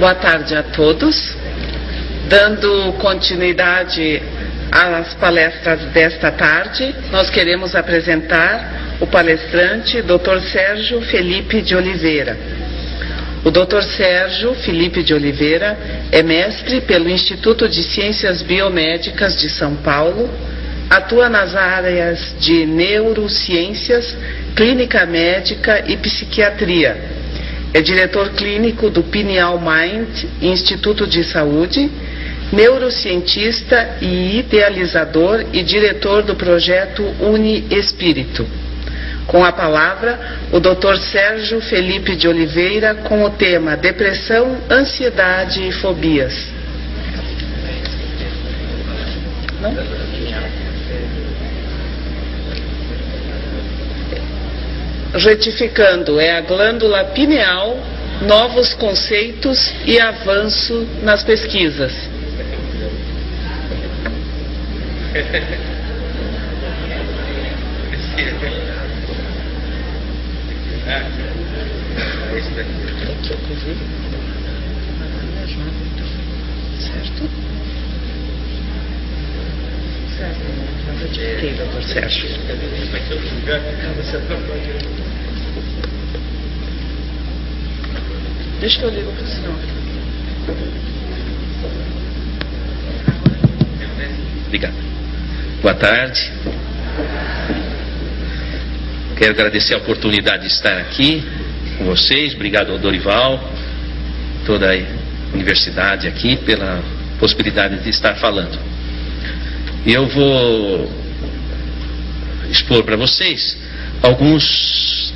Boa tarde a todos. Dando continuidade às palestras desta tarde, nós queremos apresentar o palestrante Dr. Sérgio Felipe de Oliveira. O Dr. Sérgio Felipe de Oliveira é mestre pelo Instituto de Ciências Biomédicas de São Paulo, atua nas áreas de neurociências, clínica médica e psiquiatria. É diretor clínico do Pineal Mind Instituto de Saúde, neurocientista e idealizador e diretor do projeto Uni Espírito. Com a palavra, o Dr. Sérgio Felipe de Oliveira com o tema Depressão, Ansiedade e Fobias. Não? Retificando, é a glândula pineal, novos conceitos e avanço nas pesquisas. Certo? Ok, doutor Sérgio. Deixa eu ligar para o senhor. Obrigado. Boa tarde. Quero agradecer a oportunidade de estar aqui com vocês. Obrigado ao Dorival, toda a universidade aqui, pela possibilidade de estar falando. Eu vou expor para vocês alguns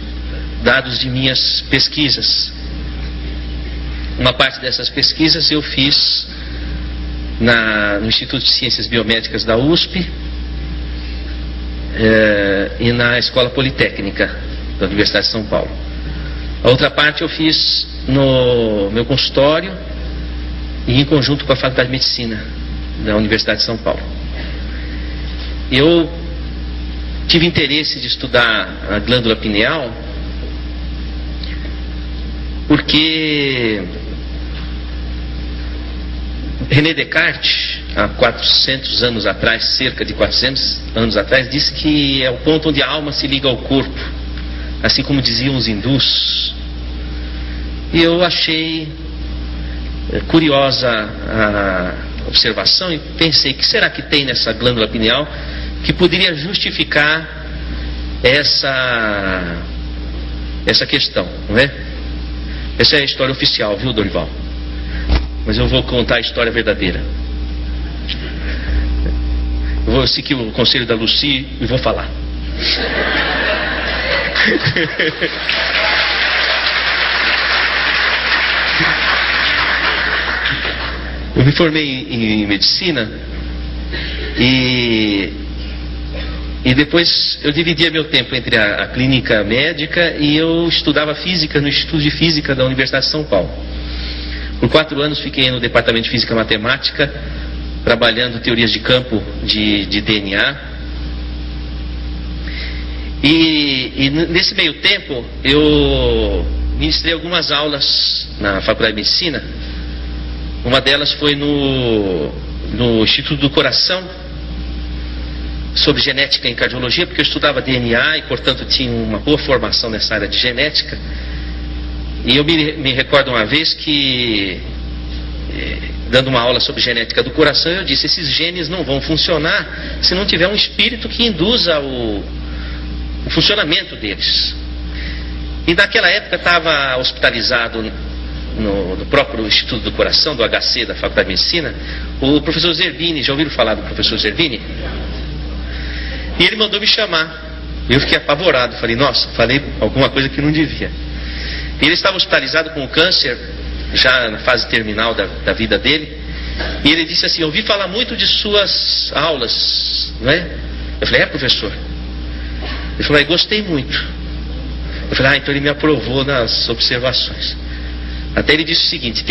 dados de minhas pesquisas. Uma parte dessas pesquisas eu fiz no Instituto de Ciências Biomédicas da USP e na Escola Politécnica da Universidade de São Paulo. A outra parte eu fiz no meu consultório e em conjunto com a Faculdade de Medicina da Universidade de São Paulo. Eu tive interesse de estudar a glândula pineal porque René Descartes, há 400 anos atrás, cerca de 400 anos atrás, disse que é o ponto onde a alma se liga ao corpo, assim como diziam os hindus. E eu achei curiosa a observação e pensei, que será que tem nessa glândula pineal que poderia justificar essa questão, não é? Essa é a história oficial, viu, Dorival? Mas eu vou contar a história verdadeira. Eu vou seguir o conselho da Lucy e vou falar. Eu me formei em medicina e depois eu dividia meu tempo entre a clínica médica e eu estudava física no Instituto de Física da Universidade de São Paulo. Por 4 anos fiquei no departamento de Física Matemática, trabalhando teorias de campo de DNA. E nesse meio tempo eu ministrei algumas aulas na Faculdade de Medicina. Uma delas foi no Instituto do Coração, sobre genética em cardiologia, porque eu estudava DNA e, portanto, tinha uma boa formação nessa área de genética. E eu me recordo uma vez que, dando uma aula sobre genética do coração, eu disse, esses genes não vão funcionar se não tiver um espírito que induza o funcionamento deles. E naquela época estava hospitalizado no próprio Instituto do Coração, do HC, da Faculdade de Medicina, o professor Zerbini. Já ouviram falar do professor Zerbini? E ele mandou me chamar. Eu fiquei apavorado, falei, nossa, falei alguma coisa que não devia. Ele estava hospitalizado com câncer, já na fase terminal da vida dele, e ele disse assim, ouvi falar muito de suas aulas, não é? Eu falei, professor? Ele falou, gostei muito. Eu falei, então ele me aprovou nas observações. Até ele disse o seguinte,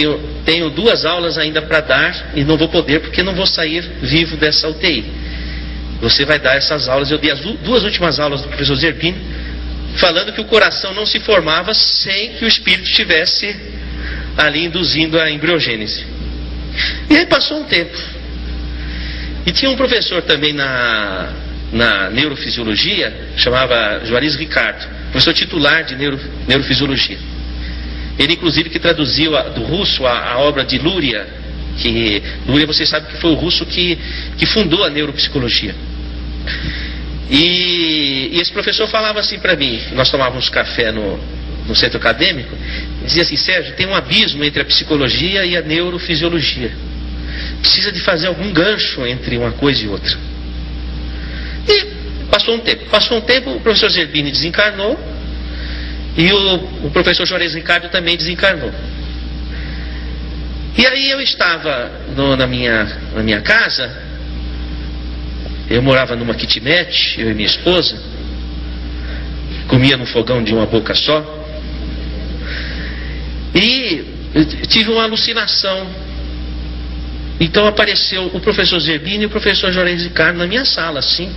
tenho 2 aulas ainda para dar e não vou poder porque não vou sair vivo dessa UTI. Você vai dar essas aulas. Eu dei as 2 últimas aulas do professor Zerbini, falando que o coração não se formava sem que o espírito estivesse ali induzindo a embriogênese. E aí passou um tempo. E tinha um professor também na neurofisiologia, chamava Juarez Ricardo, professor titular de neurofisiologia. Ele, inclusive, que traduziu do russo a obra de Luria, que Luria, vocês sabem que foi o russo que fundou a neuropsicologia. E esse professor falava assim para mim, nós tomávamos café no centro acadêmico, dizia assim: Sérgio, tem um abismo entre a psicologia e a neurofisiologia. Precisa de fazer algum gancho entre uma coisa e outra. E passou um tempo, o professor Zerbini desencarnou e o professor Juarez Ricardo também desencarnou. E aí eu estava na minha casa, eu morava numa kitnet, eu e minha esposa, comia no fogão de uma boca só, e eu tive uma alucinação. Então apareceu o professor Zerbini e o professor Juarez Ricardo na minha sala, assim.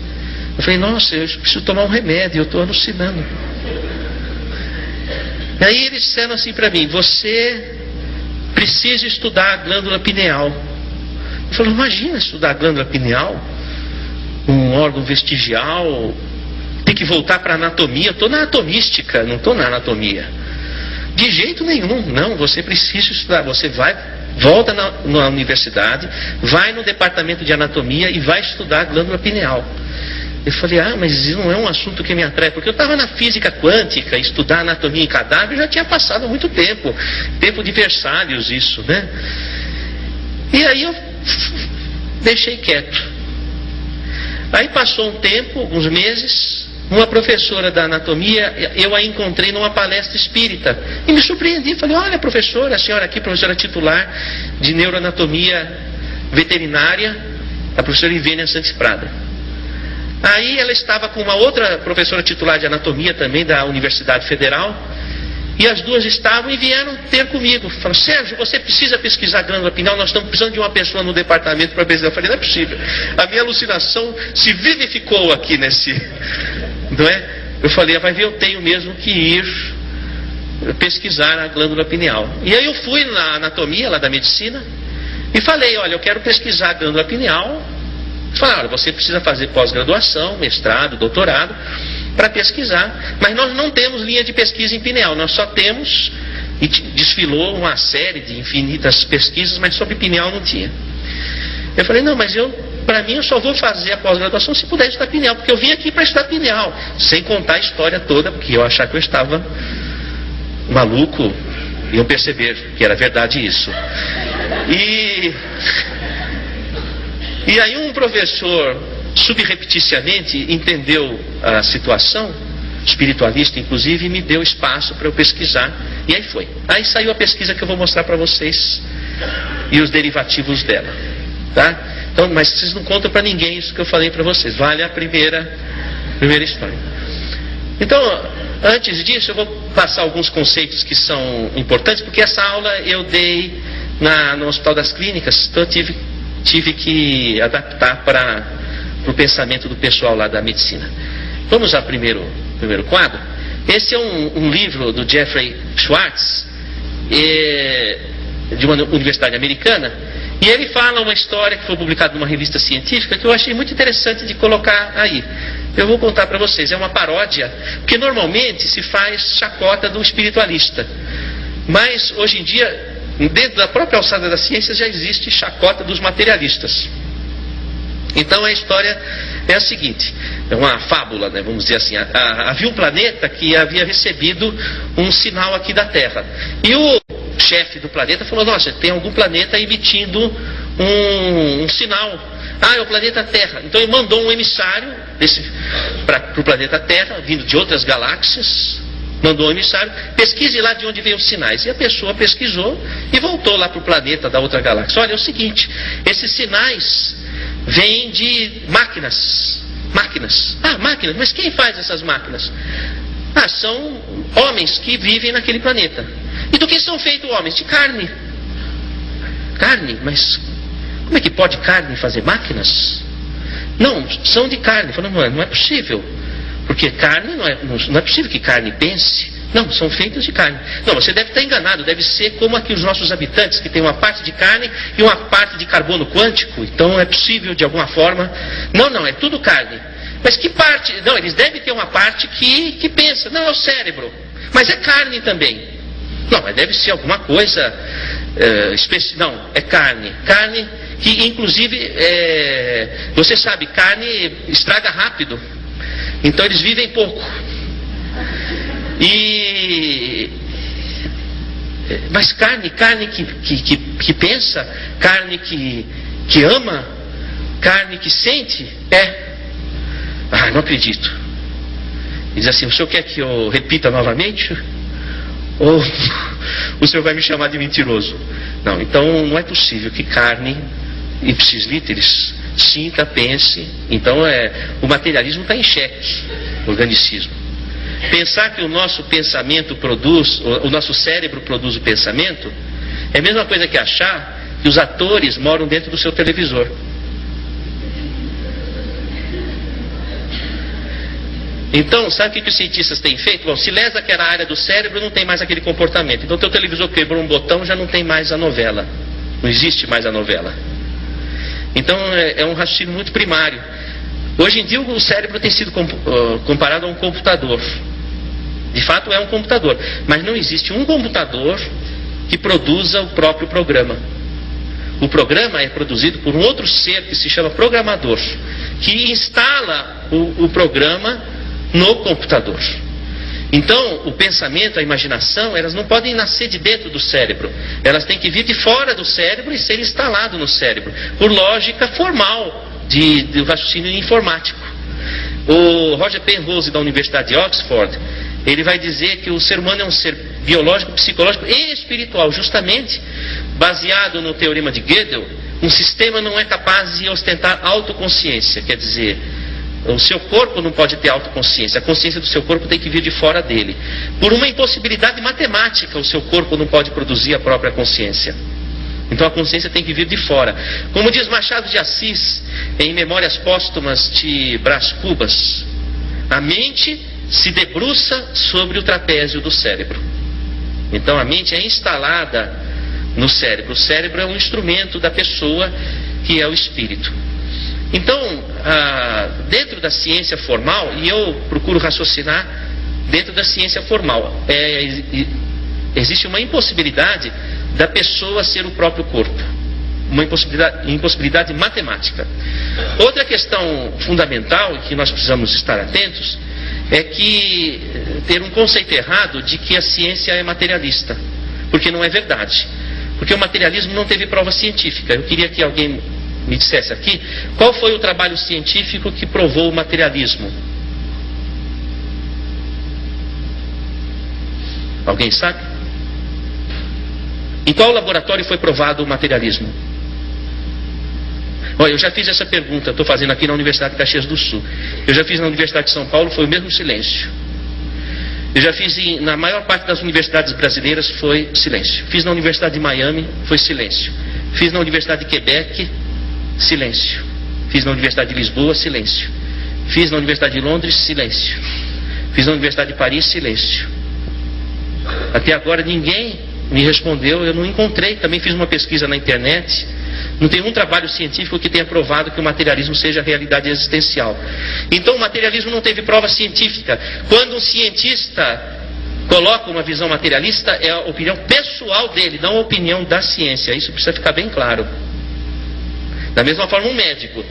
Eu falei: nossa, eu preciso tomar um remédio, eu estou alucinando. E aí eles disseram assim para mim: você precisa estudar a glândula pineal. Eu falei: imagina estudar a glândula pineal, um órgão vestigial, tem que voltar para a anatomia. Eu estou na anatomística, não estou na anatomia. De jeito nenhum, não, você precisa estudar. Você volta na universidade, vai no departamento de anatomia e vai estudar a glândula pineal. Eu falei: mas isso não é um assunto que me atrai, porque eu estava na física quântica, estudar anatomia em cadáver já tinha passado há muito tempo de Versalhes, isso, né? E aí eu deixei quieto. Aí passou um tempo, alguns meses, uma professora da anatomia, eu a encontrei numa palestra espírita e me surpreendi. Falei: olha, professora, a senhora aqui, professora titular de neuroanatomia veterinária, a professora Ivênia Santos Prada. Aí ela estava com uma outra professora titular de anatomia também da Universidade Federal, e as duas estavam e vieram ter comigo. Falaram: Sérgio, você precisa pesquisar a glândula pineal, nós estamos precisando de uma pessoa no departamento para pesquisar. Eu falei: não é possível, a minha alucinação se vivificou aqui nesse... Não é? Eu falei: vai ver, eu tenho mesmo que ir pesquisar a glândula pineal. E aí eu fui na anatomia lá da medicina e falei: olha, eu quero pesquisar a glândula pineal. Falaram: olha, você precisa fazer pós-graduação, mestrado, doutorado para pesquisar, mas nós não temos linha de pesquisa em pineal, nós só temos, e desfilou uma série de infinitas pesquisas, mas sobre pineal não tinha. Eu falei: não, mas para mim eu só vou fazer a pós-graduação se puder estudar pineal, porque eu vim aqui para estudar pineal, sem contar a história toda, porque eu achava que eu estava maluco, iam perceber que era verdade isso. E aí um professor, subrepticiamente, entendeu a situação, espiritualista inclusive, e me deu espaço para eu pesquisar. E aí foi. Aí saiu a pesquisa que eu vou mostrar para vocês e os derivativos dela. Tá? Então, mas vocês não contam para ninguém isso que eu falei para vocês. Vale a primeira história. Então, antes disso, eu vou passar alguns conceitos que são importantes, porque essa aula eu dei no Hospital das Clínicas, então eu tive que adaptar para o pensamento do pessoal lá da medicina. Vamos ao primeiro quadro. Esse é um livro do Jeffrey Schwartz, de uma universidade americana, e ele fala uma história que foi publicada numa revista científica que eu achei muito interessante de colocar aí. Eu vou contar para vocês. É uma paródia, porque normalmente se faz chacota do espiritualista, mas hoje em dia, dentro da própria alçada da ciência, já existe chacota dos materialistas. Então a história é a seguinte, é uma fábula, né, vamos dizer assim. Havia um planeta que havia recebido um sinal aqui da Terra, e o chefe do planeta falou: nossa, tem algum planeta emitindo um sinal. É o planeta Terra. Então ele mandou um emissário para o planeta Terra, vindo de outras galáxias. Mandou um emissário: pesquise lá de onde vem os sinais. E a pessoa pesquisou e voltou lá para o planeta da outra galáxia. Olha, é o seguinte, esses sinais vêm de máquinas. Máquinas, mas quem faz essas máquinas? São homens que vivem naquele planeta. E do que são feitos homens? De carne. Carne? Mas como é que pode carne fazer máquinas? Não, são de carne. Falei: não é possível. Porque carne não é possível que carne pense. Não, são feitas de carne. Não, você deve estar enganado, deve ser como aqui os nossos habitantes, que tem uma parte de carne e uma parte de carbono quântico. Então é possível de alguma forma. Não, é tudo carne. Mas que parte? Não, eles devem ter uma parte que pensa. Não, é o cérebro. Mas é carne também. Não, mas deve ser alguma coisa especial. Não, é carne. Carne que inclusive, você sabe, carne estraga rápido. Então eles vivem pouco. Mas carne que pensa, carne que ama, carne que sente, não acredito. Diz assim, o senhor quer que eu repita novamente? Ou o senhor vai me chamar de mentiroso? Não, então não é possível que carne, ipsis literis, sinta, pense. Então o materialismo está em xeque, o organicismo. Pensar que o nosso pensamento produz, o nosso cérebro produz o pensamento, é a mesma coisa que achar que os atores moram dentro do seu televisor. Então, sabe o que os cientistas têm feito? Bom, se lesa aquela área do cérebro, não tem mais aquele comportamento. Então, teu televisor quebrou um botão, já não tem mais a novela. Não existe mais a novela. Então, é um raciocínio muito primário. Hoje em dia o cérebro tem sido comparado a um computador. De fato é um computador, mas não existe um computador que produza o próprio programa. O programa é produzido por um outro ser que se chama programador, que instala o programa no computador. Então o pensamento, a imaginação, elas não podem nascer de dentro do cérebro. Elas têm que vir de fora do cérebro e ser instalado no cérebro, por lógica formal do raciocínio informático. O Roger Penrose da Universidade de Oxford, ele vai dizer que o ser humano é um ser biológico, psicológico e espiritual, justamente baseado no teorema de Gödel. Um sistema não é capaz de ostentar autoconsciência, quer dizer, o seu corpo não pode ter autoconsciência, a consciência do seu corpo tem que vir de fora dele. Por uma impossibilidade matemática, o seu corpo não pode produzir a própria consciência. Então a consciência tem que vir de fora. Como diz Machado de Assis, em Memórias Póstumas de Brás Cubas, a mente se debruça sobre o trapézio do cérebro. Então a mente é instalada no cérebro. O cérebro é um instrumento da pessoa, que é o espírito. Então, dentro da ciência formal, e eu procuro raciocinar dentro da ciência formal, existe uma impossibilidade da pessoa ser o próprio corpo. Uma impossibilidade matemática. Outra questão fundamental que nós precisamos estar atentos é que ter um conceito errado de que a ciência é materialista, porque não é verdade. Porque o materialismo não teve prova científica. Eu queria que alguém me dissesse aqui qual foi o trabalho científico que provou o materialismo. Alguém sabe? Em qual laboratório foi provado o materialismo? Olha, eu já fiz essa pergunta, estou fazendo aqui na Universidade de Caxias do Sul. Eu já fiz na Universidade de São Paulo, foi o mesmo silêncio. Eu já fiz na maior parte das universidades brasileiras, foi silêncio. Fiz na Universidade de Miami, foi silêncio. Fiz na Universidade de Quebec, silêncio. Fiz na Universidade de Lisboa, silêncio. Fiz na Universidade de Londres, silêncio. Fiz na Universidade de Paris, silêncio. Até agora ninguém me respondeu, eu não encontrei. Também fiz uma pesquisa na internet. Não tem um trabalho científico que tenha provado que o materialismo seja a realidade existencial. Então o materialismo não teve prova científica. Quando um cientista coloca uma visão materialista, é a opinião pessoal dele, não a opinião da ciência. Isso precisa ficar bem claro. Da mesma forma, um médico.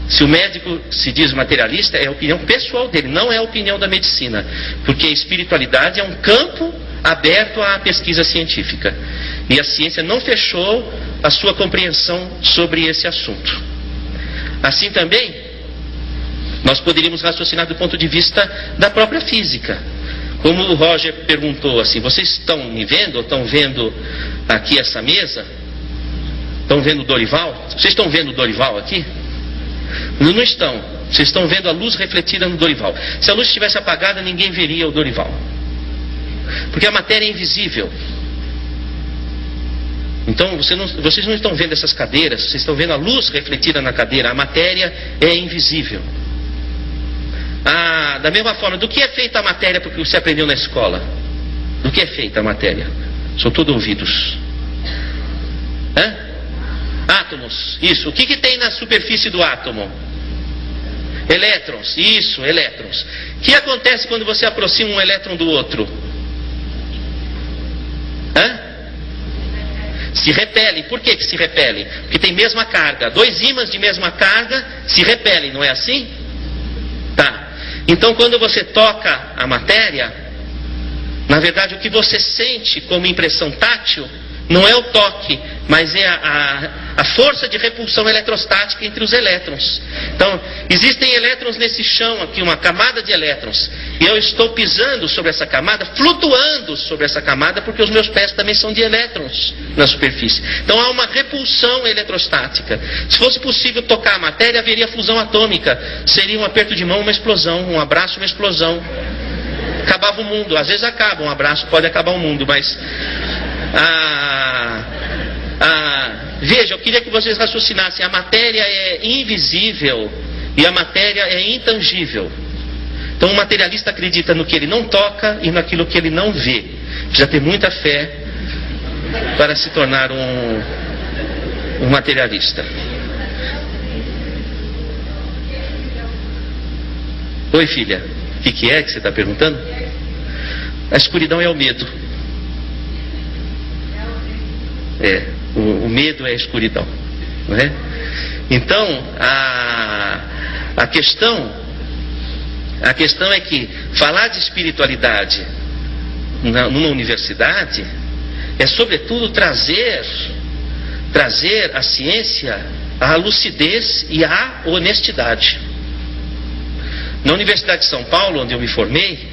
Se o médico se diz materialista, é a opinião pessoal dele, não é a opinião da medicina. Porque a espiritualidade é um campo aberto à pesquisa científica. E a ciência não fechou a sua compreensão sobre esse assunto. Assim também, nós poderíamos raciocinar do ponto de vista da própria física. Como o Roger perguntou assim, vocês estão me vendo, ou estão vendo aqui essa mesa? Estão vendo o Dorival? Vocês estão vendo o Dorival aqui? Não estão. Vocês estão vendo a luz refletida no Dorival. Se a luz estivesse apagada, ninguém veria o Dorival. Porque a matéria é invisível. Então vocês não estão vendo essas cadeiras, vocês estão vendo a luz refletida na cadeira. A matéria é invisível. da mesma forma, do que é feita a matéria porque você aprendeu na escola? Do que é feita a matéria? São todos ouvidos. Átomos, isso. O que tem na superfície do átomo? Elétrons, isso, elétrons. O que acontece quando você aproxima um elétron do outro? Se repelem. Por que se repelem? Porque tem mesma carga. Dois ímãs de mesma carga se repelem, não é assim? Tá. Então quando você toca a matéria, na verdade o que você sente como impressão tátil não é o toque, mas é a força de repulsão eletrostática entre os elétrons. Então, existem elétrons nesse chão aqui, uma camada de elétrons. E eu estou pisando sobre essa camada, flutuando sobre essa camada, porque os meus pés também são de elétrons na superfície. Então há uma repulsão eletrostática. Se fosse possível tocar a matéria, haveria fusão atômica. Seria um aperto de mão, uma explosão, um abraço, uma explosão. Acabava o mundo. Às vezes acaba, um abraço pode acabar o mundo, mas... veja, eu queria que vocês raciocinassem. A matéria é invisível e a matéria é intangível. Então o materialista acredita no que ele não toca e naquilo que ele não vê. Precisa ter muita fé para se tornar um materialista. Oi, filha, o que é que você está perguntando? A escuridão é o medo. O medo é a escuridão, não é? Então, a questão é que falar de espiritualidade numa universidade é sobretudo trazer à ciência a lucidez e a honestidade. Na Universidade de São Paulo, onde eu me formei,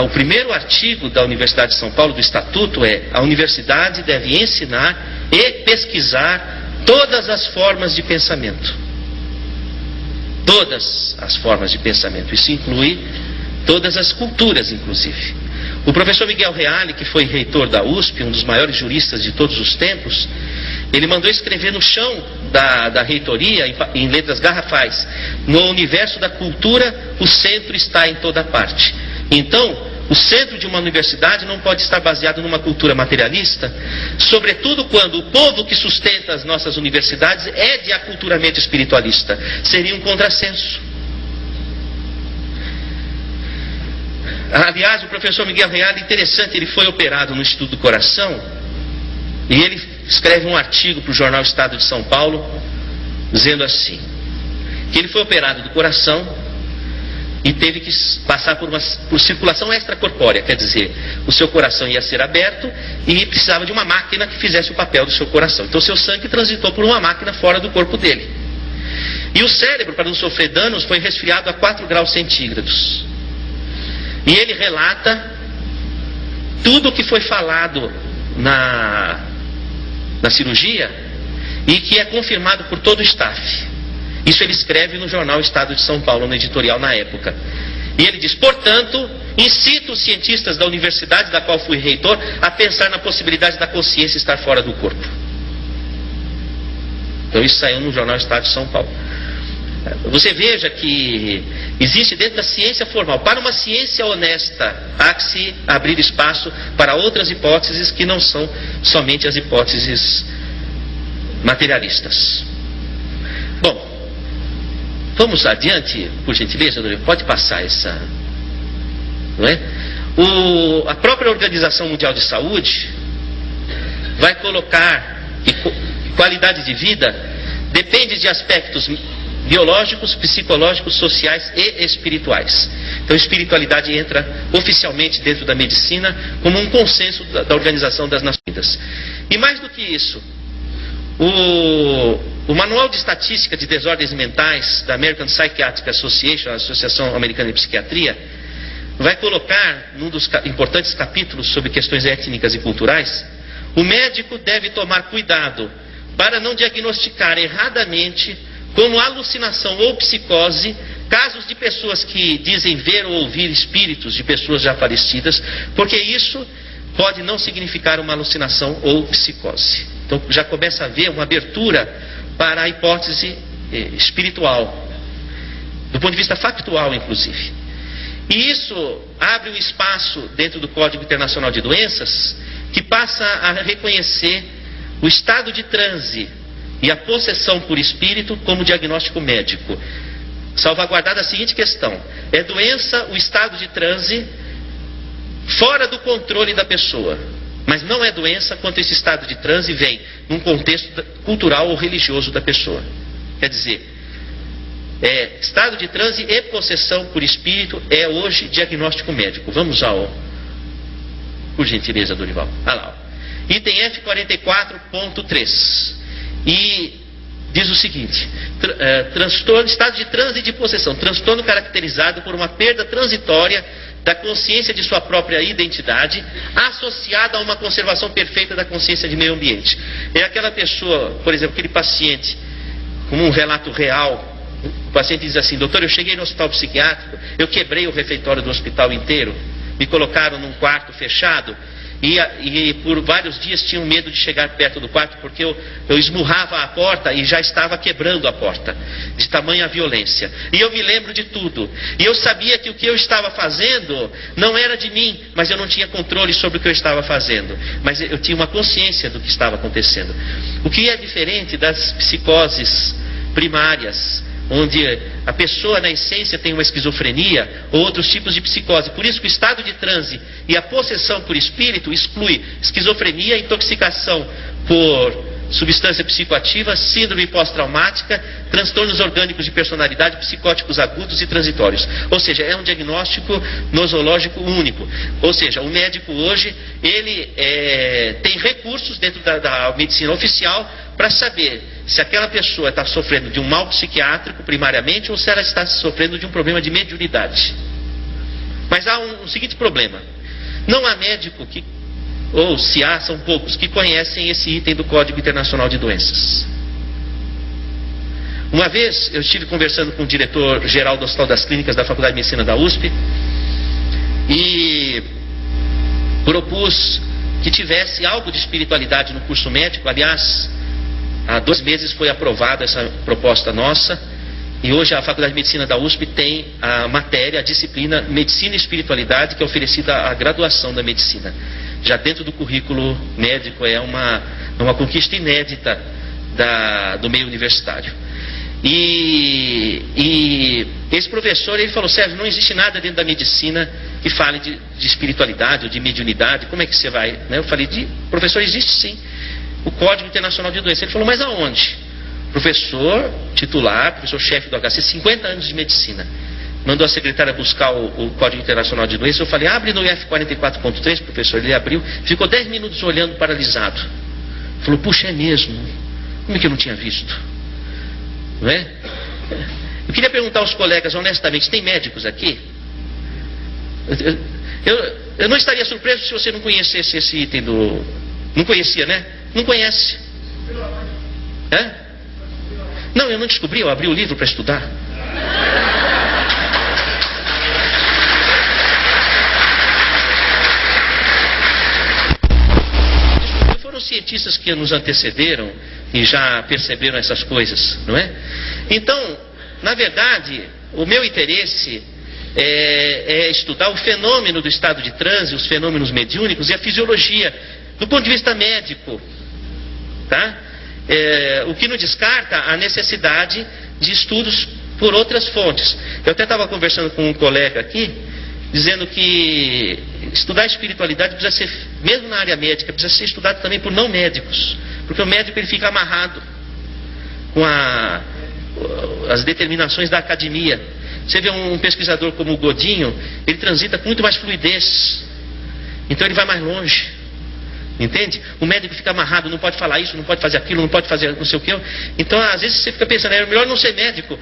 o primeiro artigo da Universidade de São Paulo, do Estatuto, é: a universidade deve ensinar e pesquisar todas as formas de pensamento. Todas as formas de pensamento. Isso inclui todas as culturas, inclusive. O professor Miguel Reale, que foi reitor da USP, um dos maiores juristas de todos os tempos, ele mandou escrever no chão da reitoria, em letras garrafais: no universo da cultura, o centro está em toda parte. Então, o centro de uma universidade não pode estar baseado numa cultura materialista, sobretudo quando o povo que sustenta as nossas universidades é de aculturamento espiritualista. Seria um contrassenso. Aliás, o professor Miguel Reale, interessante, ele foi operado no Instituto do Coração, e ele escreve um artigo para o jornal Estado de São Paulo, dizendo assim, que ele foi operado do coração e teve que passar por circulação extracorpórea, quer dizer, o seu coração ia ser aberto e precisava de uma máquina que fizesse o papel do seu coração. Então o seu sangue transitou por uma máquina fora do corpo dele. E o cérebro, para não sofrer danos, foi resfriado a 4 graus centígrados. E ele relata tudo o que foi falado na cirurgia e que é confirmado por todo o staff. Isso ele escreve no jornal Estado de São Paulo, no editorial na época. E ele diz: portanto, incito os cientistas da universidade da qual fui reitor a pensar na possibilidade da consciência estar fora do corpo. Então isso saiu no jornal Estado de São Paulo. Você veja que existe dentro da ciência formal, para uma ciência honesta, há que se abrir espaço para outras hipóteses que não são somente as hipóteses materialistas. Bom, vamos adiante, por gentileza, pode passar essa, não é? A própria Organização Mundial de Saúde vai colocar que qualidade de vida depende de aspectos biológicos, psicológicos, sociais e espirituais. Então a espiritualidade entra oficialmente dentro da medicina como um consenso da Organização das Nações Unidas. E mais do que isso, o Manual de Estatística de Desordens Mentais da American Psychiatric Association, a Associação Americana de Psiquiatria, vai colocar, num dos importantes capítulos sobre questões étnicas e culturais, o médico deve tomar cuidado para não diagnosticar erradamente como alucinação ou psicose casos de pessoas que dizem ver ou ouvir espíritos de pessoas já falecidas, porque isso pode não significar uma alucinação ou psicose. Então já começa a haver uma abertura para a hipótese espiritual. do ponto de vista factual, inclusive. E isso abre um espaço dentro do Código Internacional de Doenças que passa a reconhecer o estado de transe e a possessão por espírito como diagnóstico médico, salvaguardada a seguinte questão: é doença o estado de transe fora do controle da pessoa, mas não é doença quando esse estado de transe vem num contexto cultural ou religioso da pessoa. Quer dizer, estado de transe e possessão por espírito é hoje diagnóstico médico. Vamos ao, por gentileza, Dorival. Olha lá, ó. Item F44.3. E diz o seguinte: transtorno, estado de transe e de possessão, transtorno caracterizado por uma perda transitória da consciência de sua própria identidade, associada a uma conservação perfeita da consciência de meio ambiente. É aquela pessoa, por exemplo, aquele paciente, como um relato real, o paciente diz assim: doutor, eu cheguei no hospital psiquiátrico, eu quebrei o refeitório do hospital inteiro, me colocaram num quarto fechado, e por vários dias tinham medo de chegar perto do quarto, porque eu esmurrava a porta e já estava quebrando a porta, de tamanha violência. E eu me lembro de tudo. E eu sabia que o que eu estava fazendo não era de mim, mas eu não tinha controle sobre o que eu estava fazendo. Mas eu tinha uma consciência do que estava acontecendo. O que é diferente das psicoses primárias, onde a pessoa na essência tem uma esquizofrenia ou outros tipos de psicose. Por isso que o estado de transe e a possessão por espírito exclui esquizofrenia, intoxicação por substância psicoativa, síndrome pós-traumática, transtornos orgânicos de personalidade, psicóticos agudos e transitórios. Ou seja, é um diagnóstico nosológico único. Ou seja, o médico hoje, ele tem recursos dentro da medicina oficial para saber se aquela pessoa está sofrendo de um mal psiquiátrico primariamente ou se ela está sofrendo de um problema de mediunidade. Mas há um seguinte problema: não há médico que, ou se há, são poucos que conhecem esse item do Código Internacional de Doenças. Uma vez eu estive conversando com o diretor-geral do Hospital das Clínicas da Faculdade de Medicina da USP e propus que tivesse algo de espiritualidade no curso médico. Aliás, há 2 meses foi aprovada essa proposta nossa, e hoje a Faculdade de Medicina da USP tem a matéria, a disciplina Medicina e Espiritualidade, que é oferecida à graduação da medicina. Já dentro do currículo médico, é uma conquista inédita do meio universitário. E esse professor, ele falou: Sérgio, não existe nada dentro da medicina que fale de espiritualidade ou de mediunidade, como é que você vai? Eu falei: professor, existe sim, o Código Internacional de Doenças. Ele falou: mas aonde? Professor titular, professor-chefe do HC, 50 anos de medicina, mandou a secretária buscar o Código Internacional de Doenças. Eu falei: abre no F44.3, professor. Ele abriu, ficou 10 minutos olhando paralisado. Falou: puxa, é mesmo? Como é que eu não tinha visto? Não é? Eu queria perguntar aos colegas, honestamente, tem médicos aqui? Eu não estaria surpreso se você não conhecesse esse item do... Não conhecia, né? Não conhece. É? Não, eu não descobri, eu abri o livro para estudar. Foram cientistas que nos antecederam e já perceberam essas coisas, não é? Então, na verdade, o meu interesse é estudar o fenômeno do estado de transe, os fenômenos mediúnicos e a fisiologia, do ponto de vista médico, tá? O que não descarta a necessidade de estudos por outras fontes. Eu até estava conversando com um colega aqui, dizendo que estudar espiritualidade precisa ser, mesmo na área médica, precisa ser estudado também por não médicos, porque o médico, ele fica amarrado com as determinações da academia. Você vê um pesquisador como o Godinho, ele transita com muito mais fluidez, então ele vai mais longe. Entende? O médico fica amarrado, não pode falar isso, não pode fazer aquilo, não pode fazer não sei o que. Então, às vezes você fica pensando, é melhor não ser médico,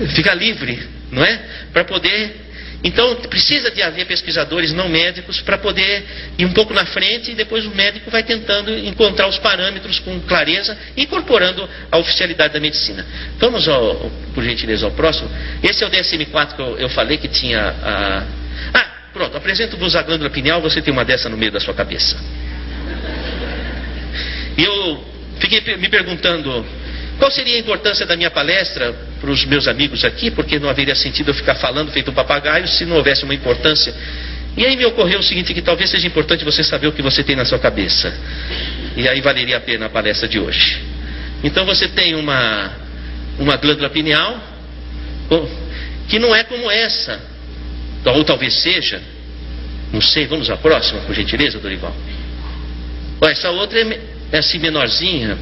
ficar livre, não é? Para poder... Então, precisa de haver pesquisadores não médicos para poder ir um pouco na frente, e depois o médico vai tentando encontrar os parâmetros com clareza, incorporando a oficialidade da medicina. Vamos, por gentileza, ao próximo. Esse é o DSM-4 que eu falei que tinha pronto, apresento-vos a glândula pineal, você tem uma dessa no meio da sua cabeça. E eu fiquei me perguntando qual seria a importância da minha palestra para os meus amigos aqui, porque não haveria sentido eu ficar falando feito um papagaio se não houvesse uma importância. E aí me ocorreu o seguinte, que talvez seja importante você saber o que você tem na sua cabeça. E aí valeria a pena a palestra de hoje. Então você tem uma glândula pineal, que não é como essa, ou talvez seja, não sei, vamos à próxima, por gentileza, Dorival. Essa outra é assim menorzinha.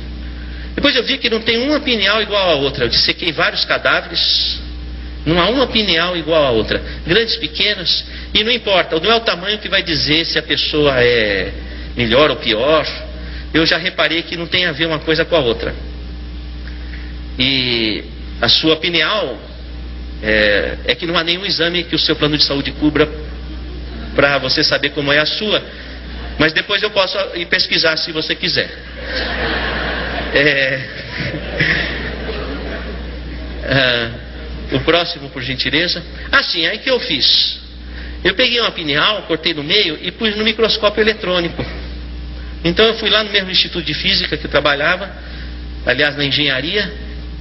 Depois eu vi que não tem uma pineal igual a outra. Eu dissequei vários cadáveres, não há uma pineal igual a outra. Grandes, pequenas, e não importa, não é o tamanho que vai dizer se a pessoa é melhor ou pior. Eu já reparei que não tem a ver uma coisa com a outra. E a sua pineal é que não há nenhum exame que o seu plano de saúde cubra para você saber como é a sua. Mas depois eu posso ir pesquisar se você quiser. O próximo, por gentileza. Sim, aí que eu fiz? Eu peguei uma pineal, cortei no meio e pus no microscópio eletrônico. Então eu fui lá no mesmo instituto de física que eu trabalhava, aliás na engenharia,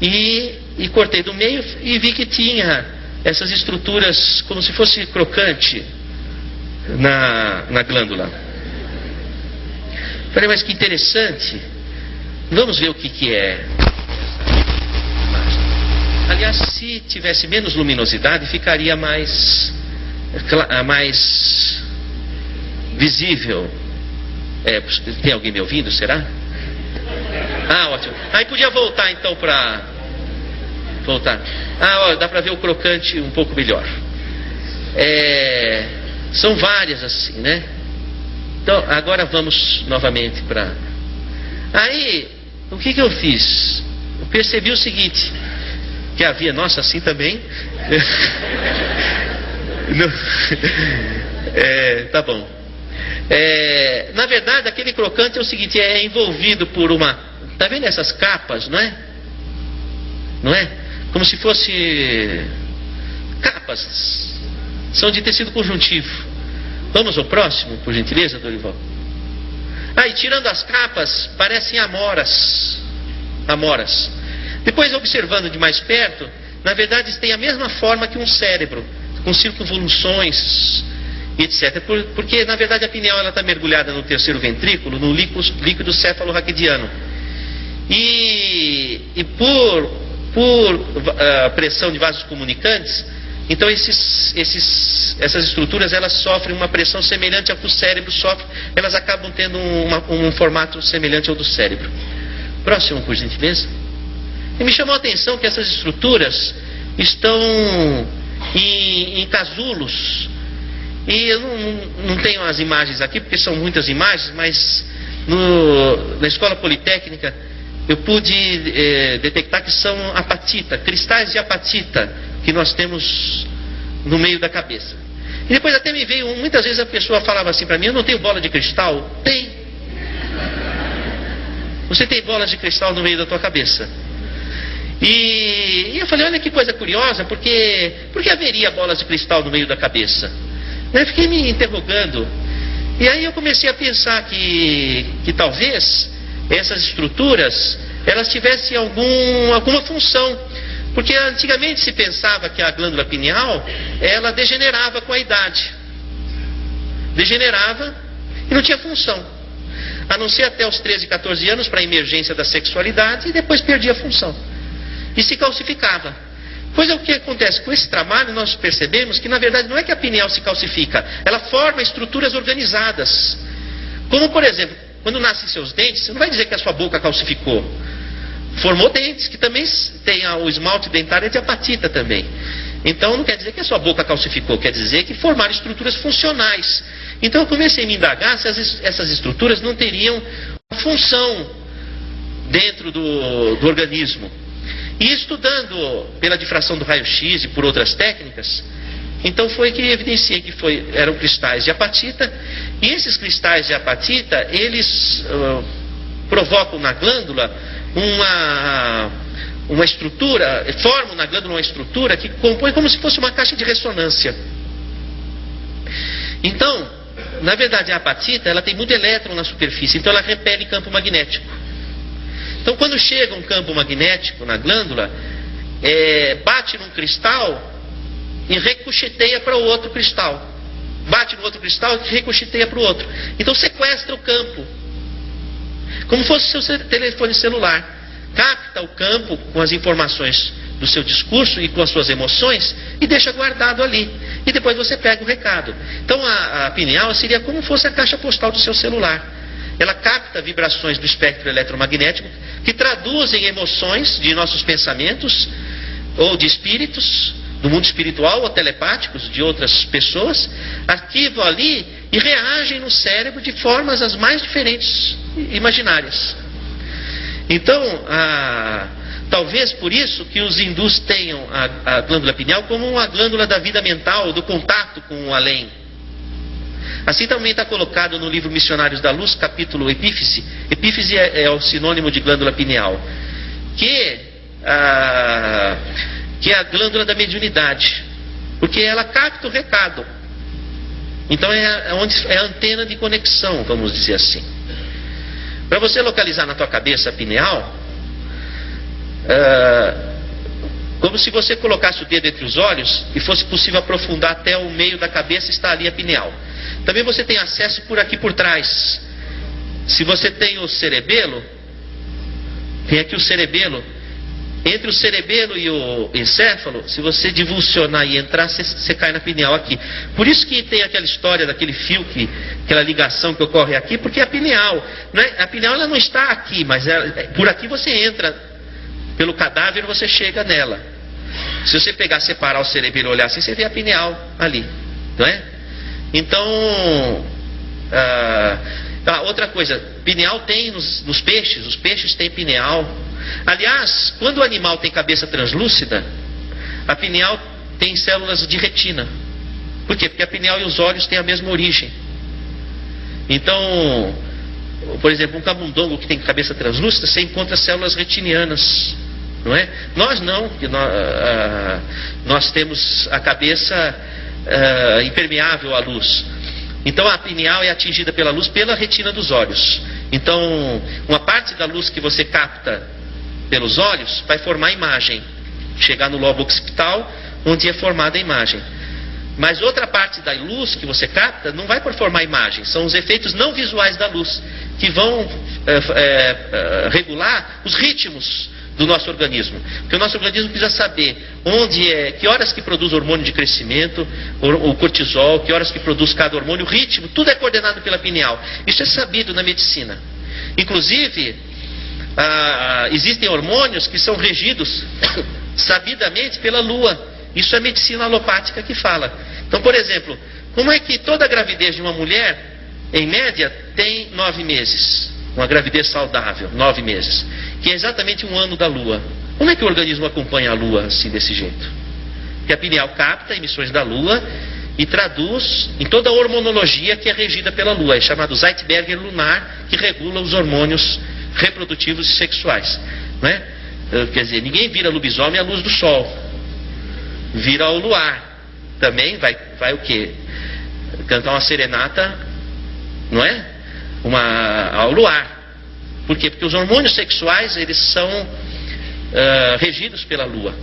e cortei do meio e vi que tinha essas estruturas como se fosse crocante na glândula. Falei, mas que interessante. Vamos ver o que é. Aliás, se tivesse menos luminosidade, ficaria mais visível. Tem alguém me ouvindo, será? Ótimo. Aí podia voltar então para... Voltar. Dá para ver o crocante um pouco melhor. São várias assim, né? Então, agora vamos novamente para... Aí, o que eu fiz? Eu percebi o seguinte, que havia... Nossa, assim também... Tá bom. Na verdade, aquele crocante é o seguinte, é envolvido por uma... Tá vendo essas capas, não é? Não é? Como se fosse capas. São de tecido conjuntivo. Vamos ao próximo, por gentileza, Dorival. E tirando as capas, parecem amoras. Depois, observando de mais perto, na verdade, tem a mesma forma que um cérebro, com circunvoluções, etc. Porque, na verdade, a pineal está mergulhada no terceiro ventrículo, no líquido cefalorraquidiano. E por pressão de vasos comunicantes, então essas estruturas elas sofrem uma pressão semelhante ao que o cérebro sofre, elas acabam tendo um formato semelhante ao do cérebro. Próximo, por gentileza. E me chamou a atenção que essas estruturas estão em casulos. E eu não tenho as imagens aqui, porque são muitas imagens, mas na escola politécnica eu pude detectar que são apatita, cristais de apatita que nós temos no meio da cabeça. E depois até me veio, muitas vezes a pessoa falava assim para mim, eu não tenho bola de cristal? Tem. Você tem bolas de cristal no meio da tua cabeça. E eu falei, olha que coisa curiosa, por que haveria bolas de cristal no meio da cabeça? Eu fiquei me interrogando. E aí eu comecei a pensar que talvez essas estruturas elas tivessem alguma função. Porque antigamente se pensava que a glândula pineal ela degenerava com a idade. Degenerava e não tinha função. A não ser até os 13, 14 anos para a emergência da sexualidade e depois perdia a função. E se calcificava. Pois é o que acontece com esse trabalho, nós percebemos que na verdade não é que a pineal se calcifica, ela forma estruturas organizadas. Como por exemplo, quando nascem seus dentes, você não vai dizer que a sua boca calcificou. Formou dentes, que também tem o esmalte dentário de apatita também. Então não quer dizer que a sua boca calcificou, quer dizer que formaram estruturas funcionais. Então eu comecei a me indagar se essas estruturas não teriam função dentro do organismo. E estudando pela difração do raio-x e por outras técnicas, então foi que evidenciei que eram cristais de apatita. E esses cristais de apatita, eles provocam na glândula uma estrutura, formam na glândula uma estrutura que compõe como se fosse uma caixa de ressonância. Então, na verdade a apatita, ela tem muito elétron na superfície, então ela repele campo magnético. Então quando chega um campo magnético na glândula, bate num cristal e ricocheteia para o outro cristal. Bate no outro cristal e ricocheteia para o outro. Então sequestra o campo. Como fosse o seu telefone celular. Capta o campo com as informações do seu discurso e com as suas emoções e deixa guardado ali. E depois você pega o recado. Então a pineal seria como fosse a caixa postal do seu celular. Ela capta vibrações do espectro eletromagnético que traduzem emoções de nossos pensamentos ou de espíritos do mundo espiritual ou telepáticos de outras pessoas, arquivam ali e reagem no cérebro de formas as mais diferentes imaginárias. Então, talvez por isso que os hindus tenham a glândula pineal como uma glândula da vida mental, do contato com o além. Assim também está colocado no livro Missionários da Luz, capítulo Epífise. Epífise é o sinônimo de glândula pineal, que é a glândula da mediunidade, porque ela capta o recado. Então é a antena de conexão, vamos dizer assim. Para você localizar na tua cabeça a pineal, como se você colocasse o dedo entre os olhos e fosse possível aprofundar até o meio da cabeça, está ali a pineal. Também você tem acesso por aqui por trás. Se você tem o cerebelo, tem aqui o cerebelo. Entre o cerebelo e o encéfalo, se você divulsionar e entrar, você cai na pineal aqui. Por isso que tem aquela história daquele fio, aquela ligação que ocorre aqui, porque a pineal, a pineal ela não está aqui, mas por aqui você entra, pelo cadáver você chega nela. Se você separar o cerebelo e olhar assim, você vê a pineal ali, não é? Então, outra coisa, pineal tem nos peixes, os peixes têm pineal. Aliás, quando o animal tem cabeça translúcida, a pineal tem células de retina. Por quê? Porque a pineal e os olhos têm a mesma origem. Então, por exemplo, um camundongo que tem cabeça translúcida, você encontra células retinianas, não é? Nós não, porque nós temos a cabeça impermeável à luz. Então a pineal é atingida pela luz pela retina dos olhos. Então, uma parte da luz que você capta pelos olhos vai formar a imagem, chegar no lobo occipital, onde é formada a imagem. Mas outra parte da luz que você capta não vai formar a imagem, são os efeitos não visuais da luz, que vão regular os ritmos do nosso organismo. Porque o nosso organismo precisa saber que horas que produz hormônio de crescimento, o cortisol, que horas que produz cada hormônio, o ritmo, tudo é coordenado pela pineal. Isso é sabido na medicina. Inclusive, existem hormônios que são regidos sabidamente pela lua. Isso é medicina alopática que fala. Então, por exemplo, como é que toda gravidez de uma mulher, em média, tem 9 meses? Uma gravidez saudável, 9 meses. Que é exatamente um ano da lua. Como é que o organismo acompanha a lua assim, desse jeito? Porque a pineal capta emissões da lua e traduz em toda a hormonologia que é regida pela lua. É chamado Zeitberger lunar, que regula os hormônios reprodutivos e sexuais, não é? Quer dizer, ninguém vira lobisomem à luz do sol, vira ao luar. Também vai o quê? Cantar uma serenata, não é? Ao luar. Por quê? Porque os hormônios sexuais, eles são regidos pela lua.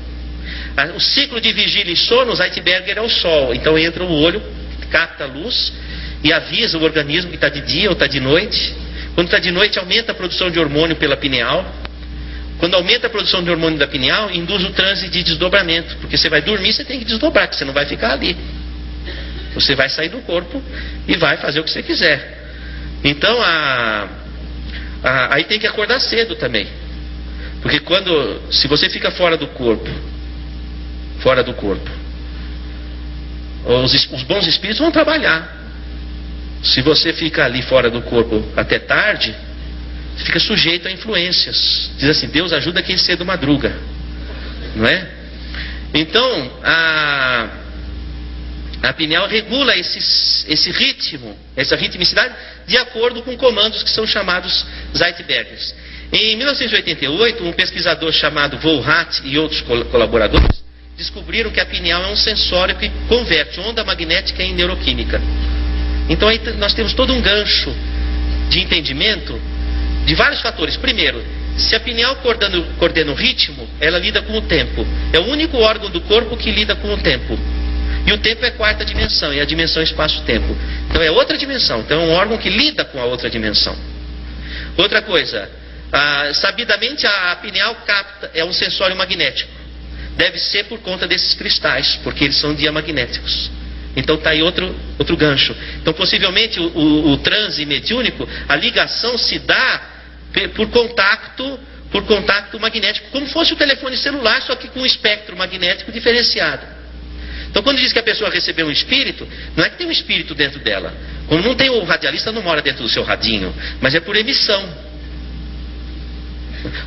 O ciclo de vigília e sono, Zeitberger é o sol. Então entra o olho, capta a luz e avisa o organismo que está de dia ou está de noite. Quando está de noite, aumenta a produção de hormônio pela pineal. Quando aumenta a produção de hormônio da pineal, induz o transe de desdobramento. Porque você vai dormir, você tem que desdobrar, porque você não vai ficar ali. Você vai sair do corpo e vai fazer o que você quiser. Então, aí tem que acordar cedo também. Porque se você fica fora do corpo, os bons espíritos vão trabalhar. Se você fica ali fora do corpo até tarde, você fica sujeito a influências. Diz assim, Deus ajuda quem cedo madruga, não é? Então, a pineal regula esse ritmo, essa ritmicidade, de acordo com comandos que são chamados Zeitbergers. Em 1988, um pesquisador chamado Volhat e outros colaboradores descobriram que a pineal é um sensório que converte onda magnética em neuroquímica. Então aí nós temos todo um gancho de entendimento de vários fatores. Primeiro, Se a pineal coordena o ritmo, ela lida com o tempo. É o único órgão do corpo que lida com o tempo. E o tempo é a quarta dimensão, e a dimensão é espaço-tempo. Então é outra dimensão. Então é um órgão que lida com a outra dimensão. Outra coisa, sabidamente a pineal capta, é um sensório magnético. Deve ser por conta desses cristais, porque eles são diamagnéticos. Então está aí outro gancho. Então possivelmente o transe mediúnico, a ligação se dá por contato magnético, como fosse o telefone celular, só que com um espectro magnético diferenciado. Então quando diz que a pessoa recebeu um espírito, não é que tem um espírito dentro dela. Como não tem o radialista, não mora dentro do seu radinho, mas é por emissão.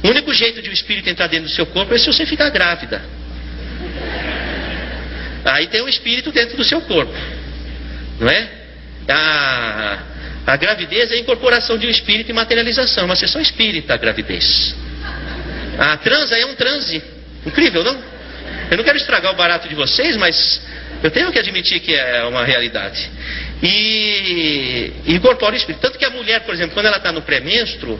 O único jeito de um espírito entrar dentro do seu corpo é se você ficar grávida. Aí tem um espírito dentro do seu corpo, não é? A gravidez é a incorporação de um espírito e materialização, uma sessão espírita, a gravidez. A transa é um transe. Incrível, não? Eu não quero estragar o barato de vocês, mas eu tenho que admitir que é uma realidade. E incorpora o espírito. Tanto que a mulher, por exemplo, quando ela está no pré-menstruo,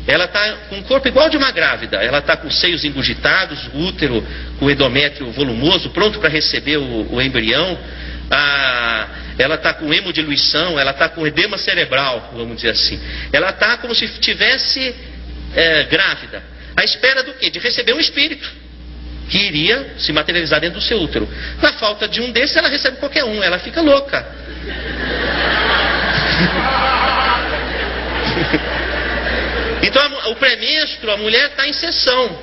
ela está com um corpo igual de uma grávida. Ela está com os seios engurgitados, o útero com o endométrio volumoso, pronto para receber o embrião. Ela está com hemodiluição, ela está com edema cerebral, vamos dizer assim. Ela está como se estivesse grávida. À espera do quê? De receber um espírito que iria se materializar dentro do seu útero. Na falta de um desses, ela recebe qualquer um, ela fica louca. Então o pré-menstruo, a mulher está em sessão.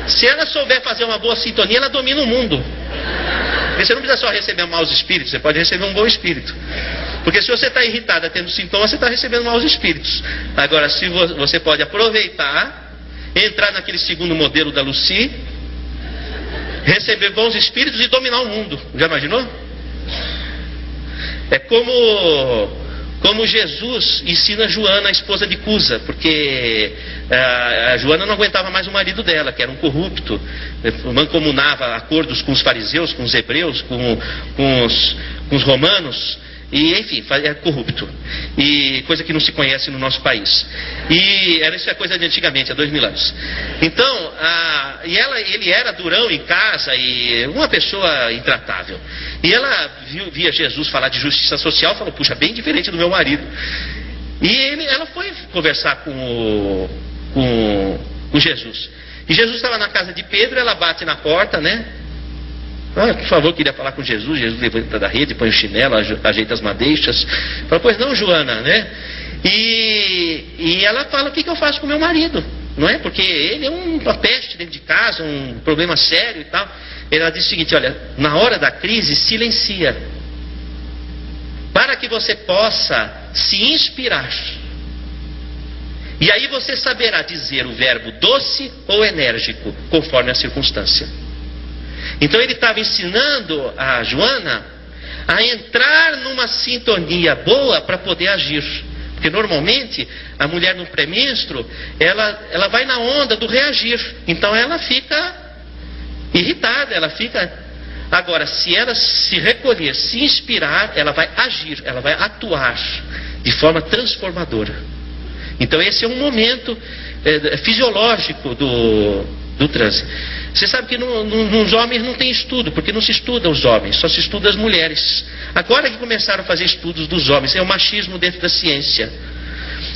Se ela souber fazer uma boa sintonia, ela domina o mundo. Porque você não precisa só receber maus espíritos, você pode receber um bom espírito. Porque se você está irritada tendo sintomas, você está recebendo maus espíritos. Agora, se você pode aproveitar, entrar naquele segundo modelo da Lucy, receber bons espíritos e dominar o mundo. Já imaginou? É como Jesus ensina Joana, a esposa de Cusa, porque a Joana não aguentava mais o marido dela, que era um corrupto, mancomunava acordos com os fariseus, com os hebreus, com os romanos, e enfim, é corrupto, e coisa que não se conhece no nosso país. E isso é coisa de antigamente, há 2000 anos. Então, ele era durão em casa e uma pessoa intratável. E ela via Jesus falar de justiça social, falou: puxa, bem diferente do meu marido. E ela foi conversar com Jesus. E Jesus estava na casa de Pedro, ela bate na porta, né? Por favor, queria falar com Jesus. Jesus levanta da rede, põe o chinelo, ajeita as madeixas. Fala: pois não, Joana, né? E ela fala: o que eu faço com meu marido? Não é? Porque ele é uma peste dentro de casa, um problema sério e tal. Ela diz o seguinte: olha, na hora da crise, silencia, para que você possa se inspirar. E aí você saberá dizer o verbo doce ou enérgico, conforme a circunstância. Então ele estava ensinando a Joana a entrar numa sintonia boa para poder agir. Porque normalmente a mulher no pré-menstruo, ela vai na onda do reagir. Então ela fica irritada, ela fica... Agora, se ela se recolher, se inspirar, ela vai agir, ela vai atuar de forma transformadora. Então esse é um momento fisiológico do transe. Você sabe que nos homens não tem estudo, porque não se estuda os homens, só se estuda as mulheres. Agora que começaram a fazer estudos dos homens, é o machismo dentro da ciência.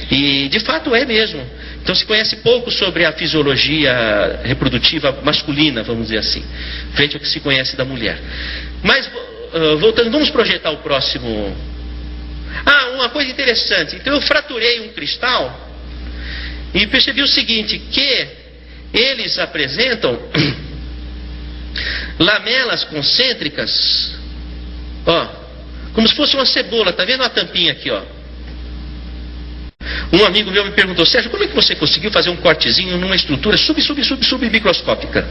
E de fato é mesmo. Então se conhece pouco sobre a fisiologia reprodutiva masculina, vamos dizer assim, frente ao que se conhece da mulher. Mas voltando, vamos projetar o próximo. Uma coisa interessante. Então eu fraturei um cristal e percebi o seguinte, que eles apresentam lamelas concêntricas, como se fosse uma cebola. Tá vendo a tampinha aqui, ó? Um amigo meu me perguntou: Sérgio, como é que você conseguiu fazer um cortezinho numa estrutura submicroscópica?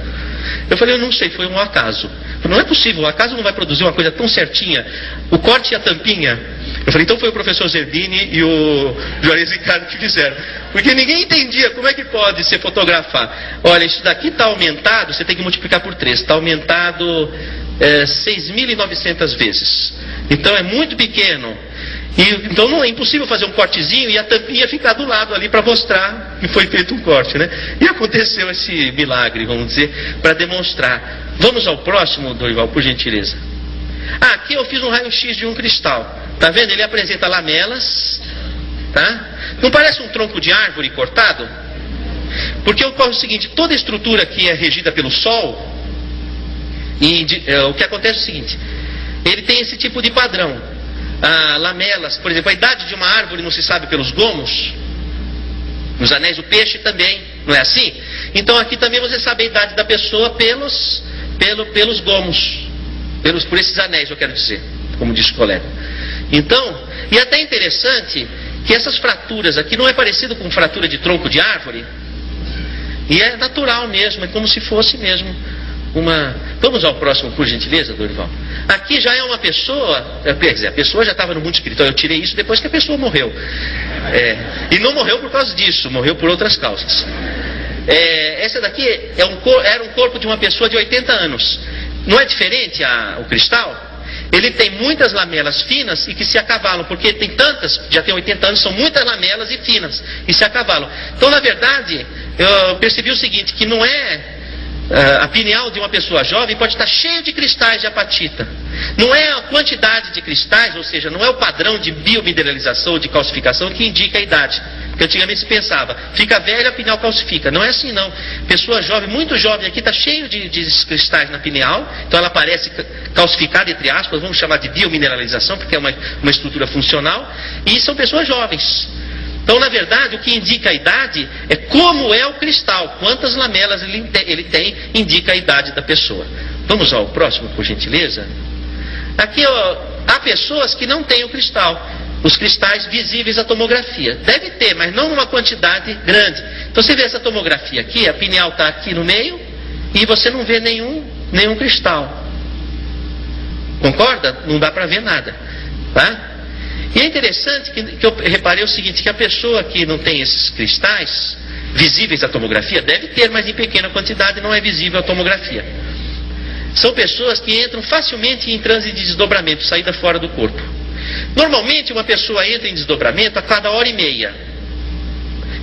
Eu falei: eu não sei, foi um acaso. Eu falei: não é possível, o acaso não vai produzir uma coisa tão certinha, o corte e a tampinha. Eu falei: então foi o professor Zerdini e o Juarez Ricardo que fizeram. Porque ninguém entendia como é que pode se fotografar. Olha, isso daqui está aumentado, você tem que multiplicar por 3, está aumentado 6.900 vezes. Então é muito pequeno. Então não é impossível fazer um cortezinho e a tampinha ficar do lado ali para mostrar que foi feito um corte, né? E aconteceu esse milagre, vamos dizer, para demonstrar. Vamos ao próximo, Dorival, por gentileza. Aqui eu fiz um raio-x de um cristal. Tá vendo? Ele apresenta lamelas, tá? Não parece um tronco de árvore cortado? Porque ocorre o seguinte, toda estrutura que é regida pelo Sol, o que acontece é o seguinte, ele tem esse tipo de padrão. Lamelas, por exemplo, a idade de uma árvore não se sabe pelos gomos, nos anéis do peixe também, não é assim? Então aqui também você sabe a idade da pessoa pelos gomos, por esses anéis, eu quero dizer, como diz o colega. Então, e até interessante que essas fraturas aqui não é parecido com fratura de tronco de árvore, e é natural mesmo, é como se fosse mesmo uma... Vamos ao próximo, por gentileza, Dorival. Aqui já é uma pessoa, quer dizer, a pessoa já estava no mundo espiritual. Eu tirei isso depois que a pessoa morreu. E não morreu por causa disso, morreu por outras causas. Essa daqui era um corpo de uma pessoa de 80 anos. Não é diferente o cristal? Ele tem muitas lamelas finas e que se acavalam, porque tem tantas, já tem 80 anos, são muitas lamelas e finas, e se acavalam. Então, na verdade, eu percebi o seguinte, que não é... a pineal de uma pessoa jovem pode estar cheio de cristais de apatita. Não é a quantidade de cristais, ou seja, não é o padrão de biomineralização, de calcificação que indica a idade. Porque antigamente se pensava, fica velha, a pineal calcifica. Não é assim não. Pessoa jovem, muito jovem aqui, está cheio de cristais na pineal, então ela parece calcificada, entre aspas, vamos chamar de biomineralização, porque é uma estrutura funcional, e são pessoas jovens. Então, na verdade, o que indica a idade é como é o cristal, quantas lamelas ele tem, indica a idade da pessoa. Vamos ao próximo, por gentileza. Aqui há pessoas que não têm o cristal, os cristais visíveis à tomografia. Deve ter, mas não numa quantidade grande. Então, você vê essa tomografia aqui, a pineal está aqui no meio, e você não vê nenhum cristal. Concorda? Não dá para ver nada, tá? E é interessante que eu reparei o seguinte, que a pessoa que não tem esses cristais visíveis à tomografia, deve ter, mas em pequena quantidade, não é visível à tomografia. São pessoas que entram facilmente em transe de desdobramento, saída fora do corpo. Normalmente uma pessoa entra em desdobramento a cada 1h30.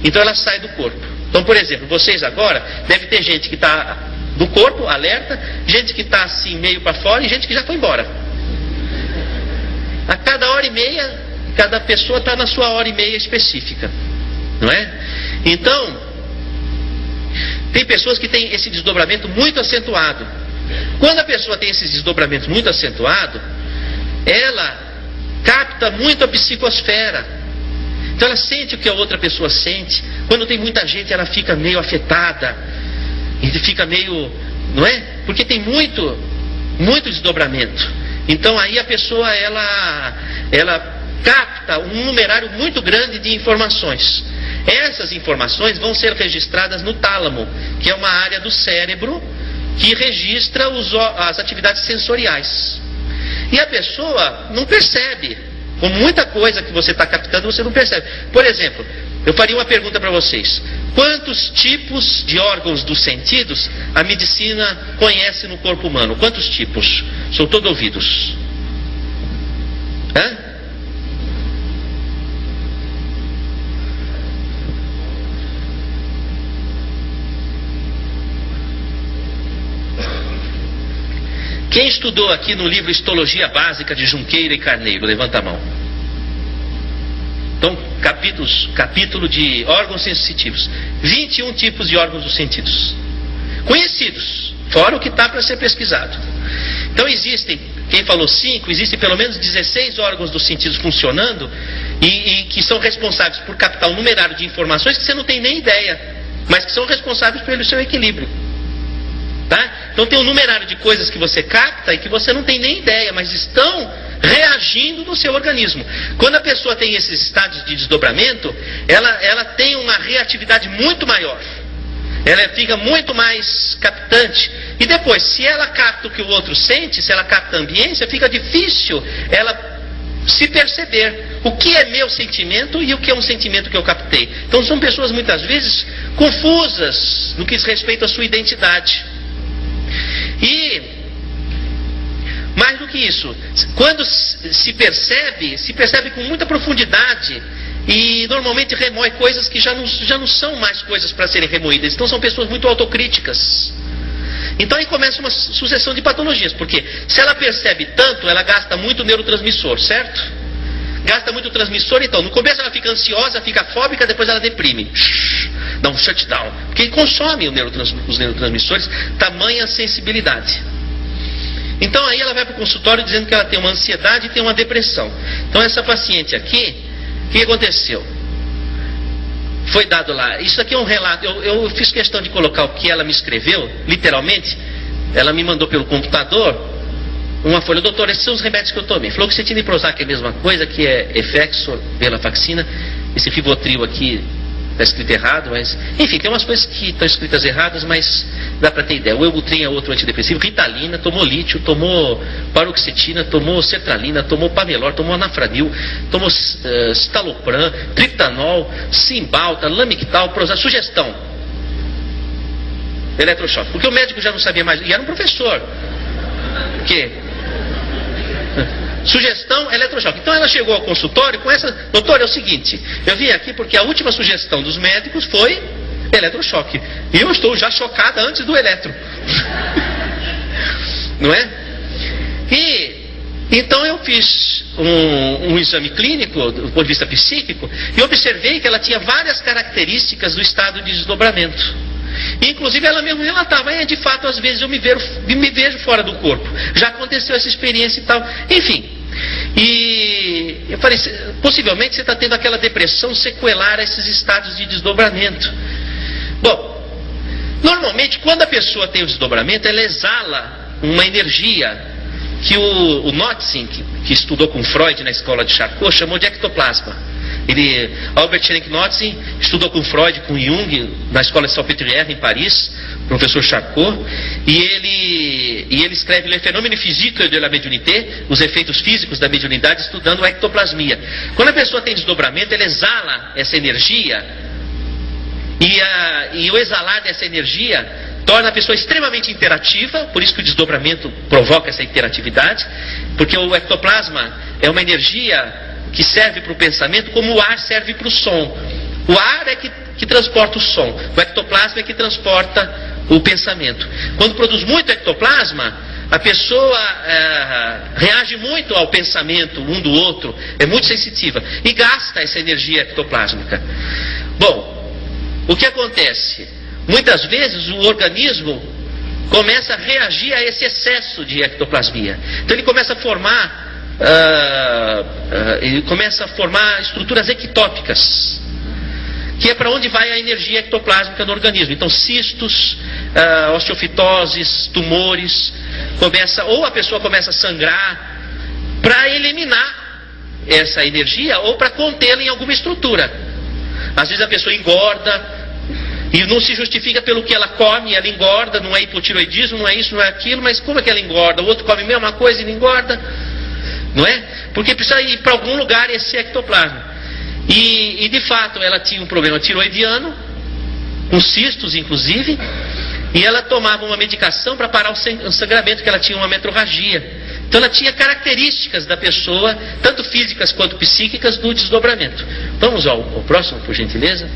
Então ela sai do corpo. Então, por exemplo, vocês agora, deve ter gente que está do corpo, alerta, gente que está assim meio para fora e gente que já foi embora. A cada 1h30, cada pessoa está na sua 1h30 específica, não é? Então, tem pessoas que têm esse desdobramento muito acentuado. Quando a pessoa tem esses desdobramentos muito acentuados, ela capta muito a psicosfera. Então ela sente o que a outra pessoa sente. Quando tem muita gente, ela fica meio afetada, e fica meio, não é? Porque tem muito desdobramento. Então aí a pessoa ela capta um numerário muito grande de informações. Essas informações vão ser registradas no tálamo, que é uma área do cérebro que registra as atividades sensoriais. E a pessoa não percebe, com muita coisa que você está captando, você não percebe. Por exemplo, eu faria uma pergunta para vocês. Quantos tipos de órgãos dos sentidos a medicina conhece no corpo humano? Quantos tipos? Sou todo ouvidos. Hã? Quem estudou aqui no livro Histologia Básica de Junqueira e Carneiro? Levanta a mão. Então, capítulo de órgãos sensitivos. 21 tipos de órgãos dos sentidos. Conhecidos, fora o que está para ser pesquisado. Então existem, quem falou 5, existem pelo menos 16 órgãos dos sentidos funcionando e que são responsáveis por captar um numerário de informações que você não tem nem ideia, mas que são responsáveis pelo seu equilíbrio. Tá? Então tem um numerário de coisas que você capta e que você não tem nem ideia, mas estão reagindo no seu organismo. Quando a pessoa tem esses estádios de desdobramento, ela tem uma reatividade muito maior. Ela fica muito mais captante. E depois, se ela capta o que o outro sente, se ela capta a ambiência, fica difícil ela se perceber o que é meu sentimento e o que é um sentimento que eu captei. Então são pessoas muitas vezes confusas no que diz respeito à sua identidade. E Mais do que isso, quando se percebe com muita profundidade e normalmente remói coisas que já não são mais coisas para serem remoídas. Então são pessoas muito autocríticas. Então aí começa uma sucessão de patologias, porque se ela percebe tanto, ela gasta muito neurotransmissor, certo? Gasta muito transmissor, então no começo ela fica ansiosa, fica fóbica, depois ela deprime, dá um shutdown, porque consome os neurotransmissores, tamanha sensibilidade. Então aí ela vai para o consultório dizendo que ela tem uma ansiedade e tem uma depressão. Então essa paciente aqui, o que aconteceu? Foi dado lá, isso aqui é um relato, eu fiz questão de colocar o que ela me escreveu, literalmente, ela me mandou pelo computador uma folha: doutor, esses são os remédios que eu tomei. Fluoxetina e Prozac é a mesma coisa, que é Effexor, Venlafaxina, esse Rivotril aqui está escrito errado, mas enfim, tem umas coisas que estão escritas erradas, mas dá para ter ideia. O Wellbutrin é outro antidepressivo, Ritalina, tomou lítio, tomou paroxetina, tomou sertralina, tomou Pamelor, tomou anafranil, tomou citalopram, triptanol, Cymbalta, Lamictal, Prozac, sugestão, eletrochoque, porque o médico já não sabia mais, e era um professor, que sugestão, eletrochoque. Então ela chegou ao consultório com essa: doutor, é o seguinte, eu vim aqui porque a última sugestão dos médicos foi eletrochoque, e eu estou já chocada antes do eletro. Não é? E então eu fiz um exame clínico do ponto de vista psíquico e observei que ela tinha várias características do estado de desdobramento. Inclusive ela mesmo relatava: de fato, às vezes eu me vejo fora do corpo, já aconteceu essa experiência e tal, enfim. E eu falei: possivelmente você está tendo aquela depressão sequelar a esses estados de desdobramento. Bom, normalmente quando a pessoa tem o desdobramento, ela exala uma energia que o Notzing, que estudou com Freud na escola de Charcot, chamou de ectoplasma. Albert Heinrich Notzing estudou com Freud, com Jung, na escola de Salpêtrière, em Paris, professor Charcot, e ele escreve Le Phénomène physique de la médiumnité, os efeitos físicos da mediunidade, estudando a ectoplasmia. Quando a pessoa tem desdobramento, ela exala essa energia, e o exalar dessa energia torna a pessoa extremamente interativa, por isso que o desdobramento provoca essa interatividade, porque o ectoplasma é uma energia que serve para o pensamento como o ar serve para o som. O ar é que transporta o som, o ectoplasma é que transporta o pensamento. Quando produz muito ectoplasma, a pessoa reage muito ao pensamento um do outro, é muito sensitiva e gasta essa energia ectoplásmica. Bom, o que acontece? Muitas vezes o organismo começa a reagir a esse excesso de ectoplasmia. Então ele começa a formar estruturas ectópicas, que é para onde vai a energia ectoplásmica no organismo. Então cistos, osteofitoses, tumores, ou a pessoa começa a sangrar para eliminar essa energia ou para contê-la em alguma estrutura. Às vezes a pessoa engorda e não se justifica pelo que ela come, ela engorda, não é hipotiroidismo, não é isso, não é aquilo, mas como é que ela engorda? O outro come a mesma coisa e não engorda, não é? Porque precisa ir para algum lugar esse ectoplasma. E de fato ela tinha um problema tiroidiano, com cistos inclusive, e ela tomava uma medicação para parar o sangramento, que ela tinha uma metrorragia. Então ela tinha características da pessoa, tanto físicas quanto psíquicas, do desdobramento. Vamos ao próximo, por gentileza.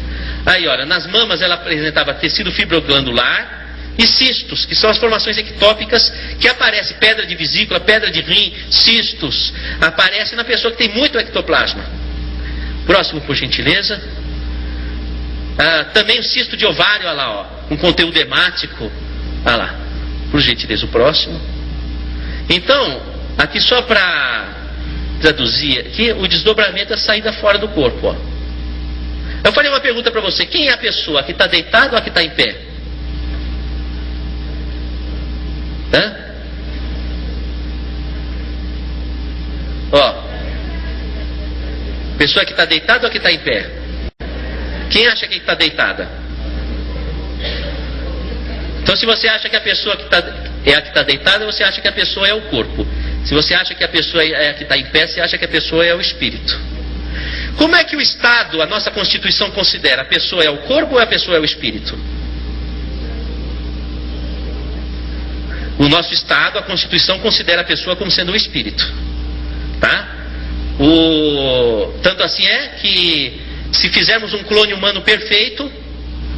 Aí, olha, nas mamas ela apresentava tecido fibroglandular e cistos, que são as formações ectópicas que aparecem, pedra de vesícula, pedra de rim, cistos, aparecem na pessoa que tem muito ectoplasma. Próximo, por gentileza. Também o cisto de ovário, olha lá, ó, com conteúdo hemático, olha lá, por gentileza, o próximo. Então, aqui só para traduzir, aqui o desdobramento é a saída fora do corpo, ó. Eu falei uma pergunta para você: quem é a pessoa? A que está deitada ou a que está em pé? Hã? Ó, pessoa que está deitada ou a que está em pé? Quem acha que está deitada? Então, se você acha que a pessoa é a que está deitada, você acha que a pessoa é o corpo. Se você acha que a pessoa é a que está em pé, você acha que a pessoa é o espírito. Como é que o Estado, a nossa Constituição, considera? A pessoa é o corpo ou a pessoa é o espírito? o nosso Estado, a Constituição, considera a pessoa como sendo um espírito. Tá? Tanto assim é que, se fizermos um clone humano perfeito,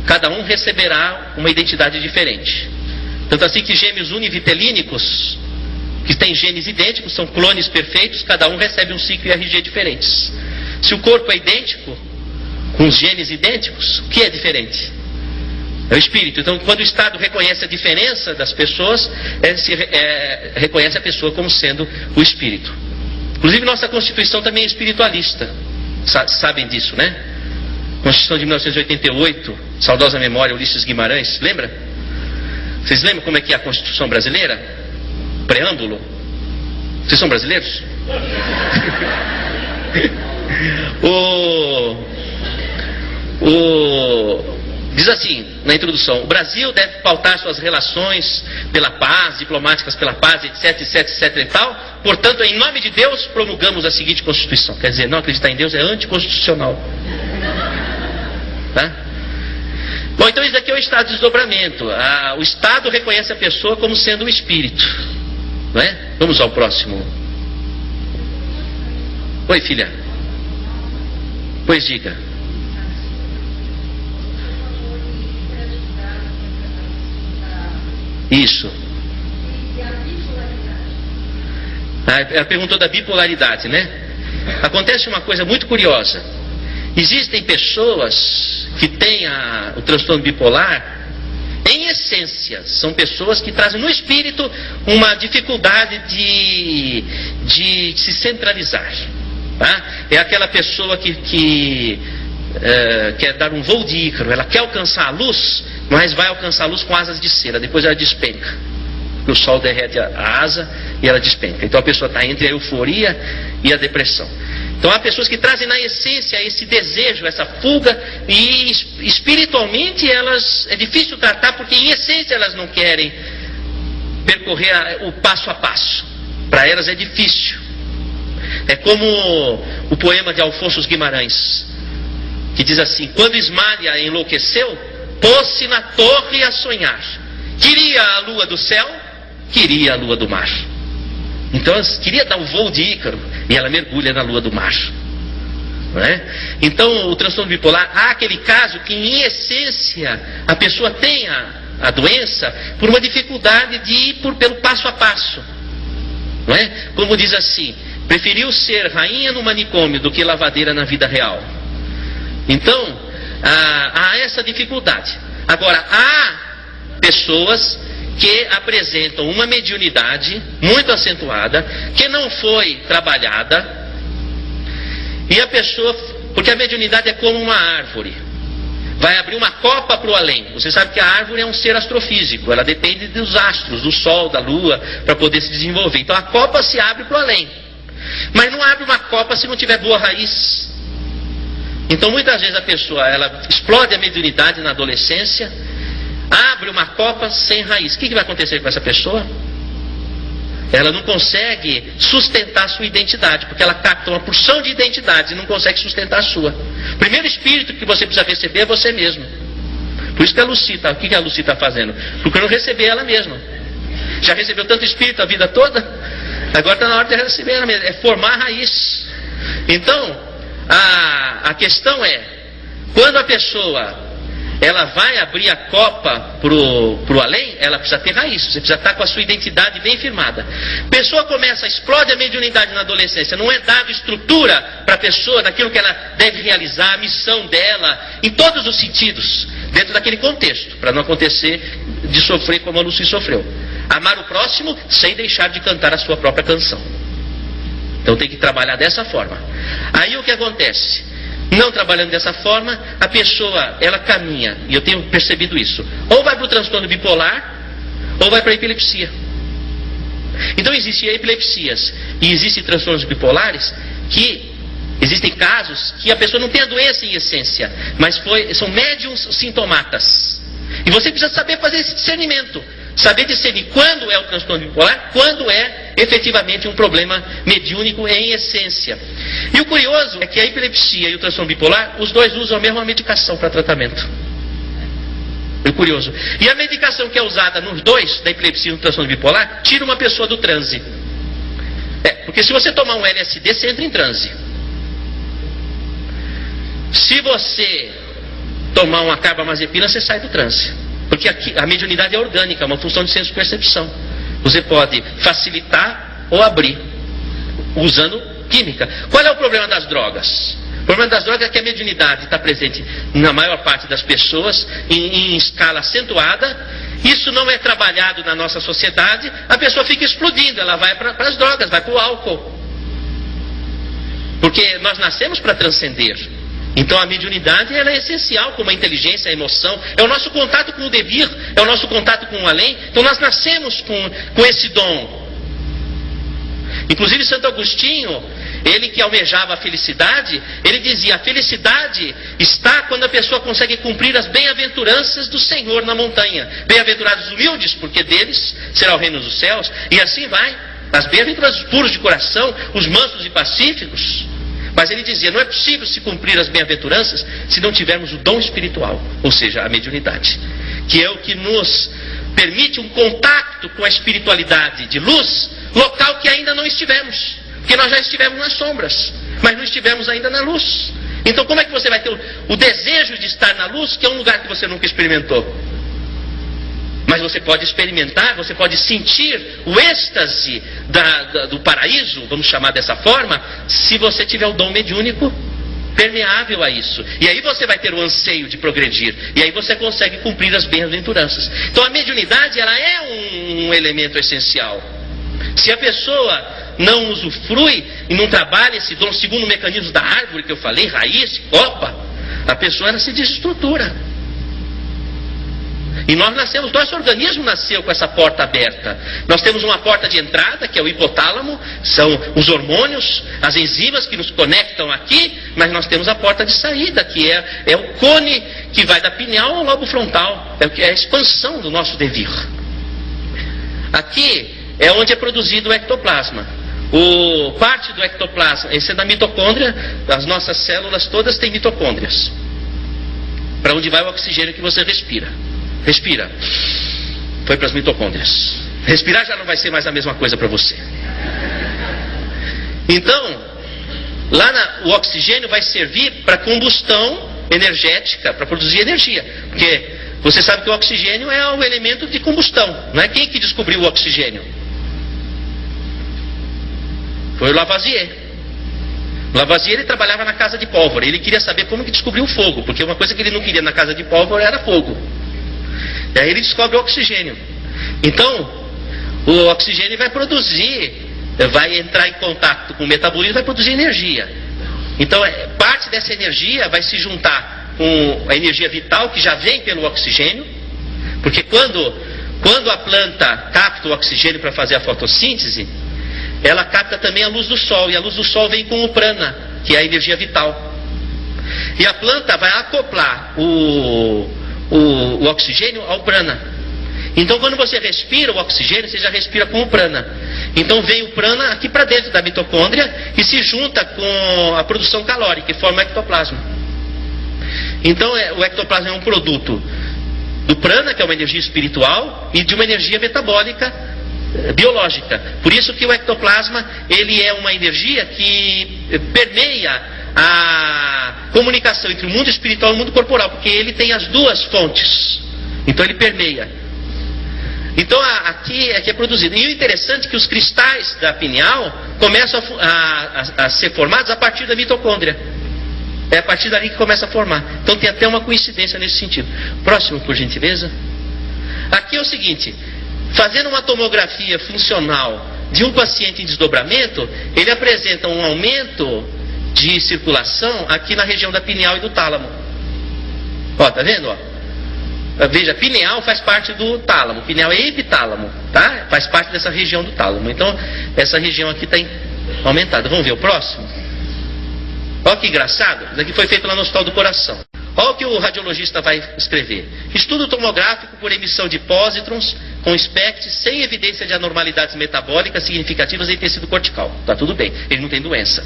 cada um receberá uma identidade diferente. Tanto assim que gêmeos univitelínicos, que têm genes idênticos, são clones perfeitos, cada um recebe um ciclo e RG diferentes. Se o corpo é idêntico, com os genes idênticos, o que é diferente? É o espírito. Então, quando o Estado reconhece a diferença das pessoas, reconhece a pessoa como sendo o espírito. Inclusive, nossa Constituição também é espiritualista. Sabem disso, né? Constituição de 1988, saudosa memória, Ulisses Guimarães, lembra? Vocês lembram como é que é a Constituição brasileira? Preâmbulo. Vocês são brasileiros? Diz assim, na introdução: o Brasil deve pautar suas relações pela paz, diplomáticas pela paz, etc, etc, etc e tal. Portanto, em nome de Deus, promulgamos a seguinte Constituição. Quer dizer, não acreditar em Deus é anticonstitucional. Tá? Bom, então isso aqui é o estado de desdobramento. O Estado reconhece a pessoa como sendo um espírito. Não é? Vamos ao próximo. Oi, filha. Pois diga. Isso. Ela perguntou da bipolaridade, né? Acontece uma coisa muito curiosa. Existem pessoas que têm o transtorno bipolar. Em essência, são pessoas que trazem no espírito uma dificuldade de se centralizar. Tá? É aquela pessoa que quer dar um voo de Ícaro. Ela quer alcançar a luz, mas vai alcançar a luz com asas de cera. Depois ela despenca. O sol derrete a asa e ela despenca. Então a pessoa está entre a euforia e a depressão. Então há pessoas que trazem na essência esse desejo, essa fuga, e espiritualmente elas é difícil tratar, porque em essência elas não querem percorrer o passo a passo. Para elas é difícil. É como o poema de Alfonso Guimarães, que diz assim: quando Ismália enlouqueceu, pôs-se na torre a sonhar. Queria a lua do céu, queria a lua do mar. Então ela queria dar um voo de Ícaro e ela mergulha na lua do mar. Não é? Então o transtorno bipolar, há aquele caso que em essência a pessoa tem a doença por uma dificuldade de ir pelo passo a passo. Não é? Como diz assim: preferiu ser rainha no manicômio do que lavadeira na vida real. Então há essa dificuldade. Agora, há pessoas que apresentam uma mediunidade muito acentuada, que não foi trabalhada, e a pessoa, porque a mediunidade é como uma árvore, vai abrir uma copa para o além. Você sabe que a árvore é um ser astrofísico, ela depende dos astros, do sol, da lua, para poder se desenvolver. Então a copa se abre para o além, mas não abre uma copa se não tiver boa raiz. Então muitas vezes a pessoa, ela explode a mediunidade na adolescência, abre uma copa sem raiz. O que vai acontecer com essa pessoa? Ela não consegue sustentar a sua identidade, porque ela capta uma porção de identidades e não consegue sustentar a sua. O primeiro espírito que você precisa receber é você mesmo. Por isso que a Lucy o que a Lucy está fazendo? Procurando receber ela mesma. Já recebeu tanto espírito a vida toda? Agora está na hora de receber ela mesma. É formar a raiz. Então, a questão é, quando a pessoa ela vai abrir a copa pro além, ela precisa ter raiz, você precisa estar com a sua identidade bem firmada. Pessoa começa, explode a mediunidade na adolescência, não é dado estrutura para a pessoa daquilo que ela deve realizar, a missão dela, em todos os sentidos, dentro daquele contexto, para não acontecer de sofrer como a Lucy sofreu. Amar o próximo sem deixar de cantar a sua própria canção. Então tem que trabalhar dessa forma. Aí o que acontece? Não trabalhando dessa forma, a pessoa, ela caminha, e eu tenho percebido isso, ou vai para o transtorno bipolar, ou vai para a epilepsia. Então existem epilepsias e existem transtornos bipolares que existem casos que a pessoa não tem a doença em essência, mas são médiums sintomatas. E você precisa saber fazer esse discernimento, saber discernir quando é o transtorno bipolar, quando é efetivamente um problema mediúnico em essência. E o curioso é que a epilepsia e o transtorno bipolar, os dois usam a mesma medicação para tratamento. É curioso. E a medicação que é usada nos dois, da epilepsia e no transtorno bipolar, tira uma pessoa do transe. Porque se você tomar um LSD, você entra em transe. Se você tomar uma carbamazepina, você sai do transe. Porque aqui, a mediunidade é orgânica, é uma função de senso-percepção. Você pode facilitar ou abrir, usando química. Qual é o problema das drogas? O problema das drogas é que a mediunidade está presente na maior parte das pessoas, em escala acentuada. Isso não é trabalhado na nossa sociedade, a pessoa fica explodindo, ela vai para as drogas, vai para o álcool. Porque nós nascemos para transcender. Então a mediunidade ela é essencial, como a inteligência, a emoção, é o nosso contato com o devir, é o nosso contato com o além. Então nós nascemos com esse dom. Inclusive Santo Agostinho, ele que almejava a felicidade, ele dizia: a felicidade está quando a pessoa consegue cumprir as bem-aventuranças do Senhor na montanha. Bem-aventurados os humildes, porque deles será o reino dos céus. E assim vai. As bem-aventuranças puros de coração, os mansos e pacíficos. Mas ele dizia: não é possível se cumprir as bem-aventuranças se não tivermos o dom espiritual, ou seja, a mediunidade, que é o que nos permite um contato com a espiritualidade de luz, local que ainda não estivemos. Porque nós já estivemos nas sombras, mas não estivemos ainda na luz. Então como é que você vai ter o desejo de estar na luz, que é um lugar que você nunca experimentou? Mas você pode experimentar, você pode sentir o êxtase do paraíso, vamos chamar dessa forma, se você tiver o dom mediúnico permeável a isso. E aí você vai ter o anseio de progredir. E aí você consegue cumprir as bem-aventuranças. Então a mediunidade ela é um elemento essencial. Se a pessoa não usufrui e não trabalha esse dom segundo o mecanismo da árvore que eu falei, raiz, copa, a pessoa ela se desestrutura. E nós nascemos, nosso organismo nasceu com essa porta aberta. Nós temos uma porta de entrada, que é o hipotálamo, são os hormônios, as enzimas que nos conectam aqui, mas nós temos a porta de saída, que é o cone que vai da pineal ao lobo frontal, é a expansão do nosso devir. Aqui é onde é produzido o ectoplasma. Parte do ectoplasma, esse é da mitocôndria, as nossas células todas têm mitocôndrias. Para onde vai o oxigênio que você respira? Respira. Foi para as mitocôndrias. Respirar já não vai ser mais a mesma coisa para você. Então, lá o oxigênio vai servir para combustão energética, para produzir energia. Porque você sabe que o oxigênio é o elemento de combustão. Não é quem que descobriu o oxigênio? Foi o Lavoisier. O Lavoisier ele trabalhava na casa de pólvora. Ele queria saber como que descobriu o fogo. Porque uma coisa que ele não queria na casa de pólvora era fogo. E aí ele descobre o oxigênio. Então, o oxigênio vai produzir, vai entrar em contato com o metabolismo, vai produzir energia. Então, parte dessa energia vai se juntar com a energia vital que já vem pelo oxigênio. Porque quando a planta capta o oxigênio para fazer a fotossíntese, ela capta também a luz do sol. E a luz do sol vem com o prana, que é a energia vital. E a planta vai acoplar o oxigênio ao prana. Então quando você respira o oxigênio, você já respira com o prana. Então vem o prana aqui para dentro da mitocôndria e se junta com a produção calórica e forma o ectoplasma. Então o ectoplasma é um produto do prana, que é uma energia espiritual, e de uma energia metabólica biológica. Por isso que o ectoplasma ele é uma energia que permeia a comunicação entre o mundo espiritual e o mundo corporal, porque ele tem as duas fontes. Então ele permeia. Então aqui é produzido. E o interessante é que os cristais da pineal começam a ser formados a partir da mitocôndria. É a partir dali que começa a formar. Então tem até uma coincidência nesse sentido. Próximo, por gentileza. Aqui é o seguinte: fazendo uma tomografia funcional de um paciente em desdobramento, ele apresenta um aumento de circulação aqui na região da pineal e do tálamo. Ó, tá vendo? Ó? Veja, pineal faz parte do tálamo, pineal é epitálamo, tá? Faz parte dessa região do tálamo. Então, essa região aqui está aumentada. Vamos ver o próximo? Ó que engraçado, isso aqui foi feito lá no Hospital do Coração. Olha o que o radiologista vai escrever. Estudo tomográfico por emissão de pósitrons com SPECT sem evidência de anormalidades metabólicas significativas em tecido cortical. Tá tudo bem, ele não tem doença.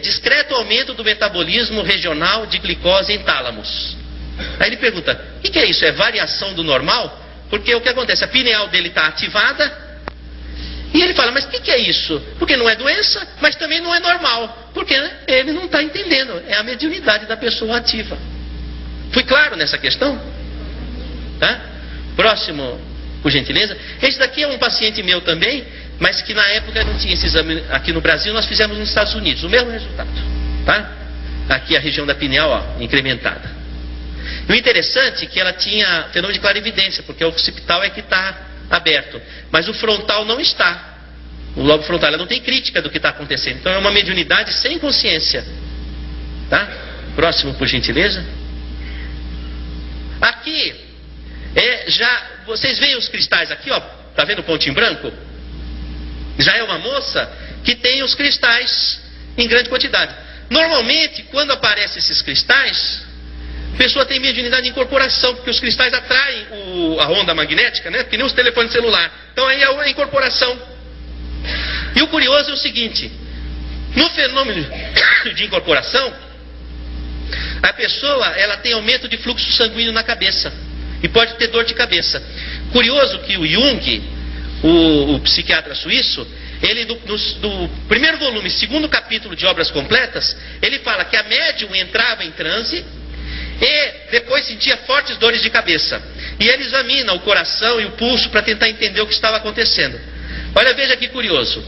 Discreto aumento do metabolismo regional de glicose em tálamos. Aí ele pergunta: que é isso? É variação do normal? Porque o que acontece? A pineal dele está ativada e ele fala, mas o que é isso? Porque não é doença, mas também não é normal. Porque ele não está entendendo. É a mediunidade da pessoa ativa. Fui claro nessa questão? Tá? Próximo, por gentileza. Esse daqui é um paciente meu também, mas que na época não tinha esse exame aqui no Brasil, nós fizemos nos Estados Unidos. O mesmo resultado. Tá? Aqui a região da pineal, ó, incrementada. E o interessante é que ela tinha fenômeno de clarividência, porque o occipital é que está aberto, mas o frontal não está. O lobo frontal, ela não tem crítica do que está acontecendo. Então é uma mediunidade sem consciência. Tá? Próximo, por gentileza. Aqui, vocês veem os cristais aqui, ó. Tá vendo o pontinho branco? Já é uma moça que tem os cristais em grande quantidade. Normalmente, quando aparecem esses cristais, a pessoa tem mediunidade de incorporação, porque os cristais atraem a onda magnética, né? Que nem os telefones celular. Então aí é a incorporação. E o curioso é o seguinte: no fenômeno de incorporação, a pessoa ela tem aumento de fluxo sanguíneo na cabeça e pode ter dor de cabeça. Curioso que o Jung, o psiquiatra suíço, ele do primeiro volume, segundo capítulo de Obras Completas, ele fala que a médium entrava em transe e depois sentia fortes dores de cabeça. E ele examina o coração e o pulso para tentar entender o que estava acontecendo. Olha, veja que curioso.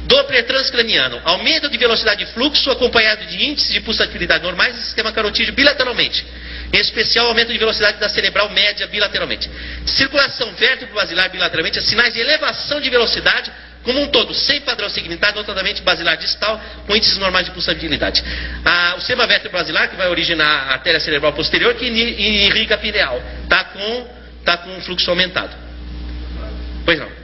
Doppler transcraniano, aumento de velocidade de fluxo acompanhado de índices de pulsatilidade normais do sistema carotídeo bilateralmente. Em especial, aumento de velocidade da cerebral média bilateralmente. Circulação vértebro-basilar bilateralmente, sinais de elevação de velocidade como um todo, sem padrão segmentado, notadamente basilar distal, com índices normais de pulsatilidade. O sistema vértebro-basilar, que vai originar a artéria cerebral posterior, que irriga a pineal, está com um fluxo aumentado. Pois não.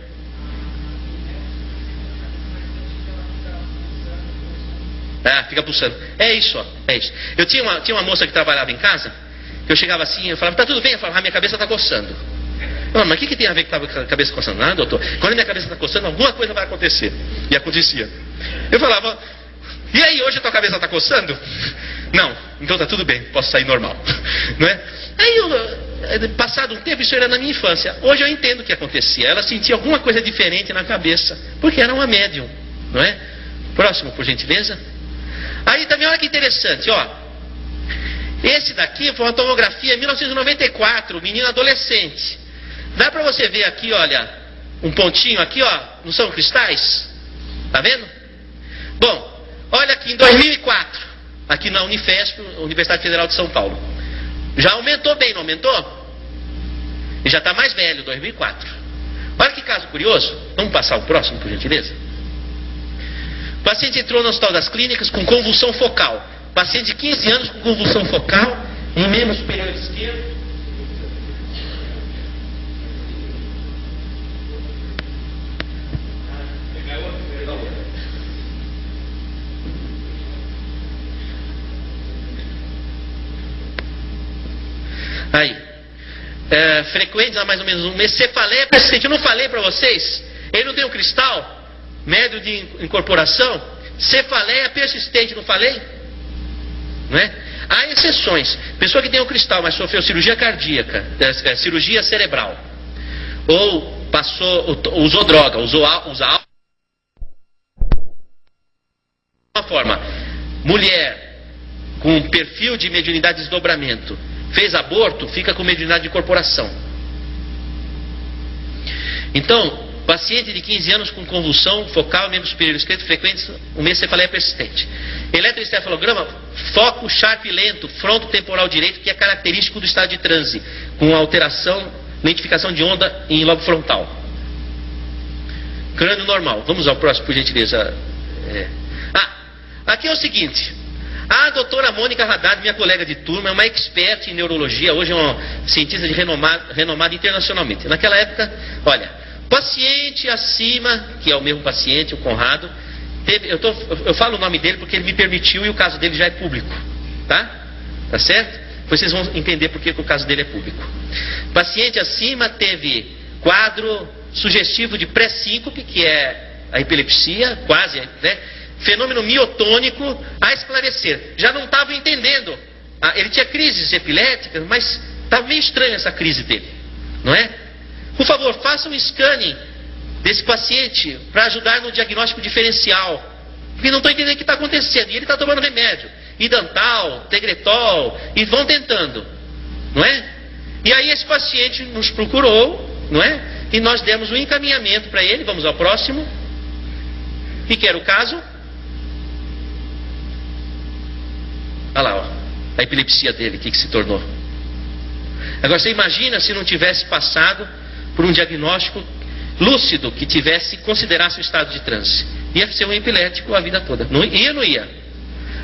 Fica pulsando. É isso, ó. É isso. Eu tinha uma moça que trabalhava em casa, que eu chegava assim, eu falava, tá tudo bem? Eu falava, minha cabeça está coçando. Mas o que tem a ver com a cabeça coçando? Ah, doutor, quando a minha cabeça está coçando, alguma coisa vai acontecer. E acontecia. Eu falava, e aí, hoje a tua cabeça está coçando? Não, então tá tudo bem, posso sair normal. Não é? Aí, passado um tempo, isso era na minha infância. Hoje eu entendo o que acontecia. Ela sentia alguma coisa diferente na cabeça, porque era uma médium. Não é? Próximo, por gentileza. Aí também, olha que interessante, ó. Esse daqui foi uma tomografia em 1994, menino adolescente. Dá para você ver aqui, olha, um pontinho aqui, ó, não são cristais? Tá vendo? Bom, olha aqui em 2004, aqui na Unifesp, Universidade Federal de São Paulo. Já aumentou bem, não aumentou? E já está mais velho, 2004. Olha que caso curioso. Vamos passar o próximo, por gentileza? O paciente entrou no Hospital das Clínicas com convulsão focal. Paciente de 15 anos com convulsão focal, em membro superior esquerdo. Aí, frequente há mais ou menos um mês, cefaleia persistente. Eu não falei para vocês? Ele não tem um cristal médio de incorporação? Cefaleia persistente, não falei? Não é? Há exceções. Pessoa que tem um cristal, mas sofreu cirurgia cardíaca, cirurgia cerebral, ou usou droga, usa álcool. Uma forma, mulher com perfil de mediunidade de desdobramento, fez aborto, fica com mediunidade de incorporação. Então, paciente de 15 anos com convulsão focal, membro superior esquerdo, frequente, uma cefaleia persistente. Eletroencefalograma, foco sharp lento, fronto temporal direito, que é característico do estado de transe, com alteração, lentificação de onda em lobo frontal. Crânio normal. Vamos ao próximo, por gentileza. Aqui é o seguinte. A doutora Mônica Haddad, minha colega de turma, é uma expert em neurologia, hoje é uma cientista renomada internacionalmente. Naquela época, olha, paciente acima, que é o mesmo paciente, o Conrado, eu falo o nome dele porque ele me permitiu e o caso dele já é público, tá? Tá certo? Depois vocês vão entender por que o caso dele é público. Paciente acima teve quadro sugestivo de pré-síncope, que é a epilepsia, quase, né? Fenômeno miotônico a esclarecer. Já não estava entendendo. Ele tinha crises epiléticas, mas Está meio estranha essa crise dele, não é? Por favor, faça um scanning desse paciente para ajudar no diagnóstico diferencial. Porque não estou entendendo o que está acontecendo. E ele está tomando remédio, Idantal, Tegretol, e vão tentando, não é? E aí esse paciente nos procurou, não é? E nós demos um encaminhamento para ele. Vamos ao próximo. E que era o caso? Olha lá, ó, a epilepsia dele, o que se tornou. Agora você imagina se não tivesse passado por um diagnóstico lúcido, que tivesse, considerasse o estado de transe. Ia ser um epilético a vida toda. Não ia, não ia.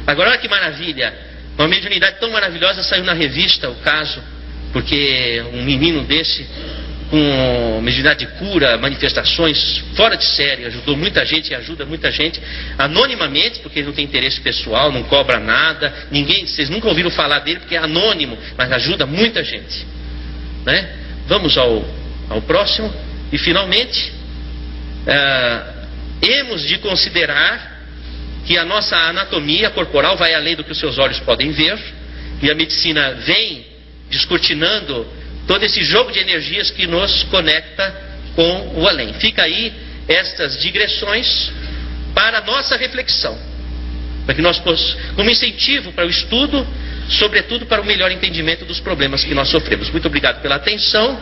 Agora olha que maravilha. Uma mediunidade tão maravilhosa, saiu na revista o caso, porque um menino desse, com mediunidade de cura, manifestações fora de série, ajudou muita gente e ajuda muita gente, anonimamente, porque ele não tem interesse pessoal, não cobra nada, ninguém, vocês nunca ouviram falar dele porque é anônimo, mas ajuda muita gente, né? Vamos ao próximo. E finalmente, hemos de considerar que a nossa anatomia corporal vai além do que os seus olhos podem ver, e a medicina vem descortinando todo esse jogo de energias que nos conecta com o além. Fica aí estas digressões para a nossa reflexão, para que nós possamos, como incentivo para o estudo, sobretudo para o melhor entendimento dos problemas que nós sofremos. Muito obrigado pela atenção.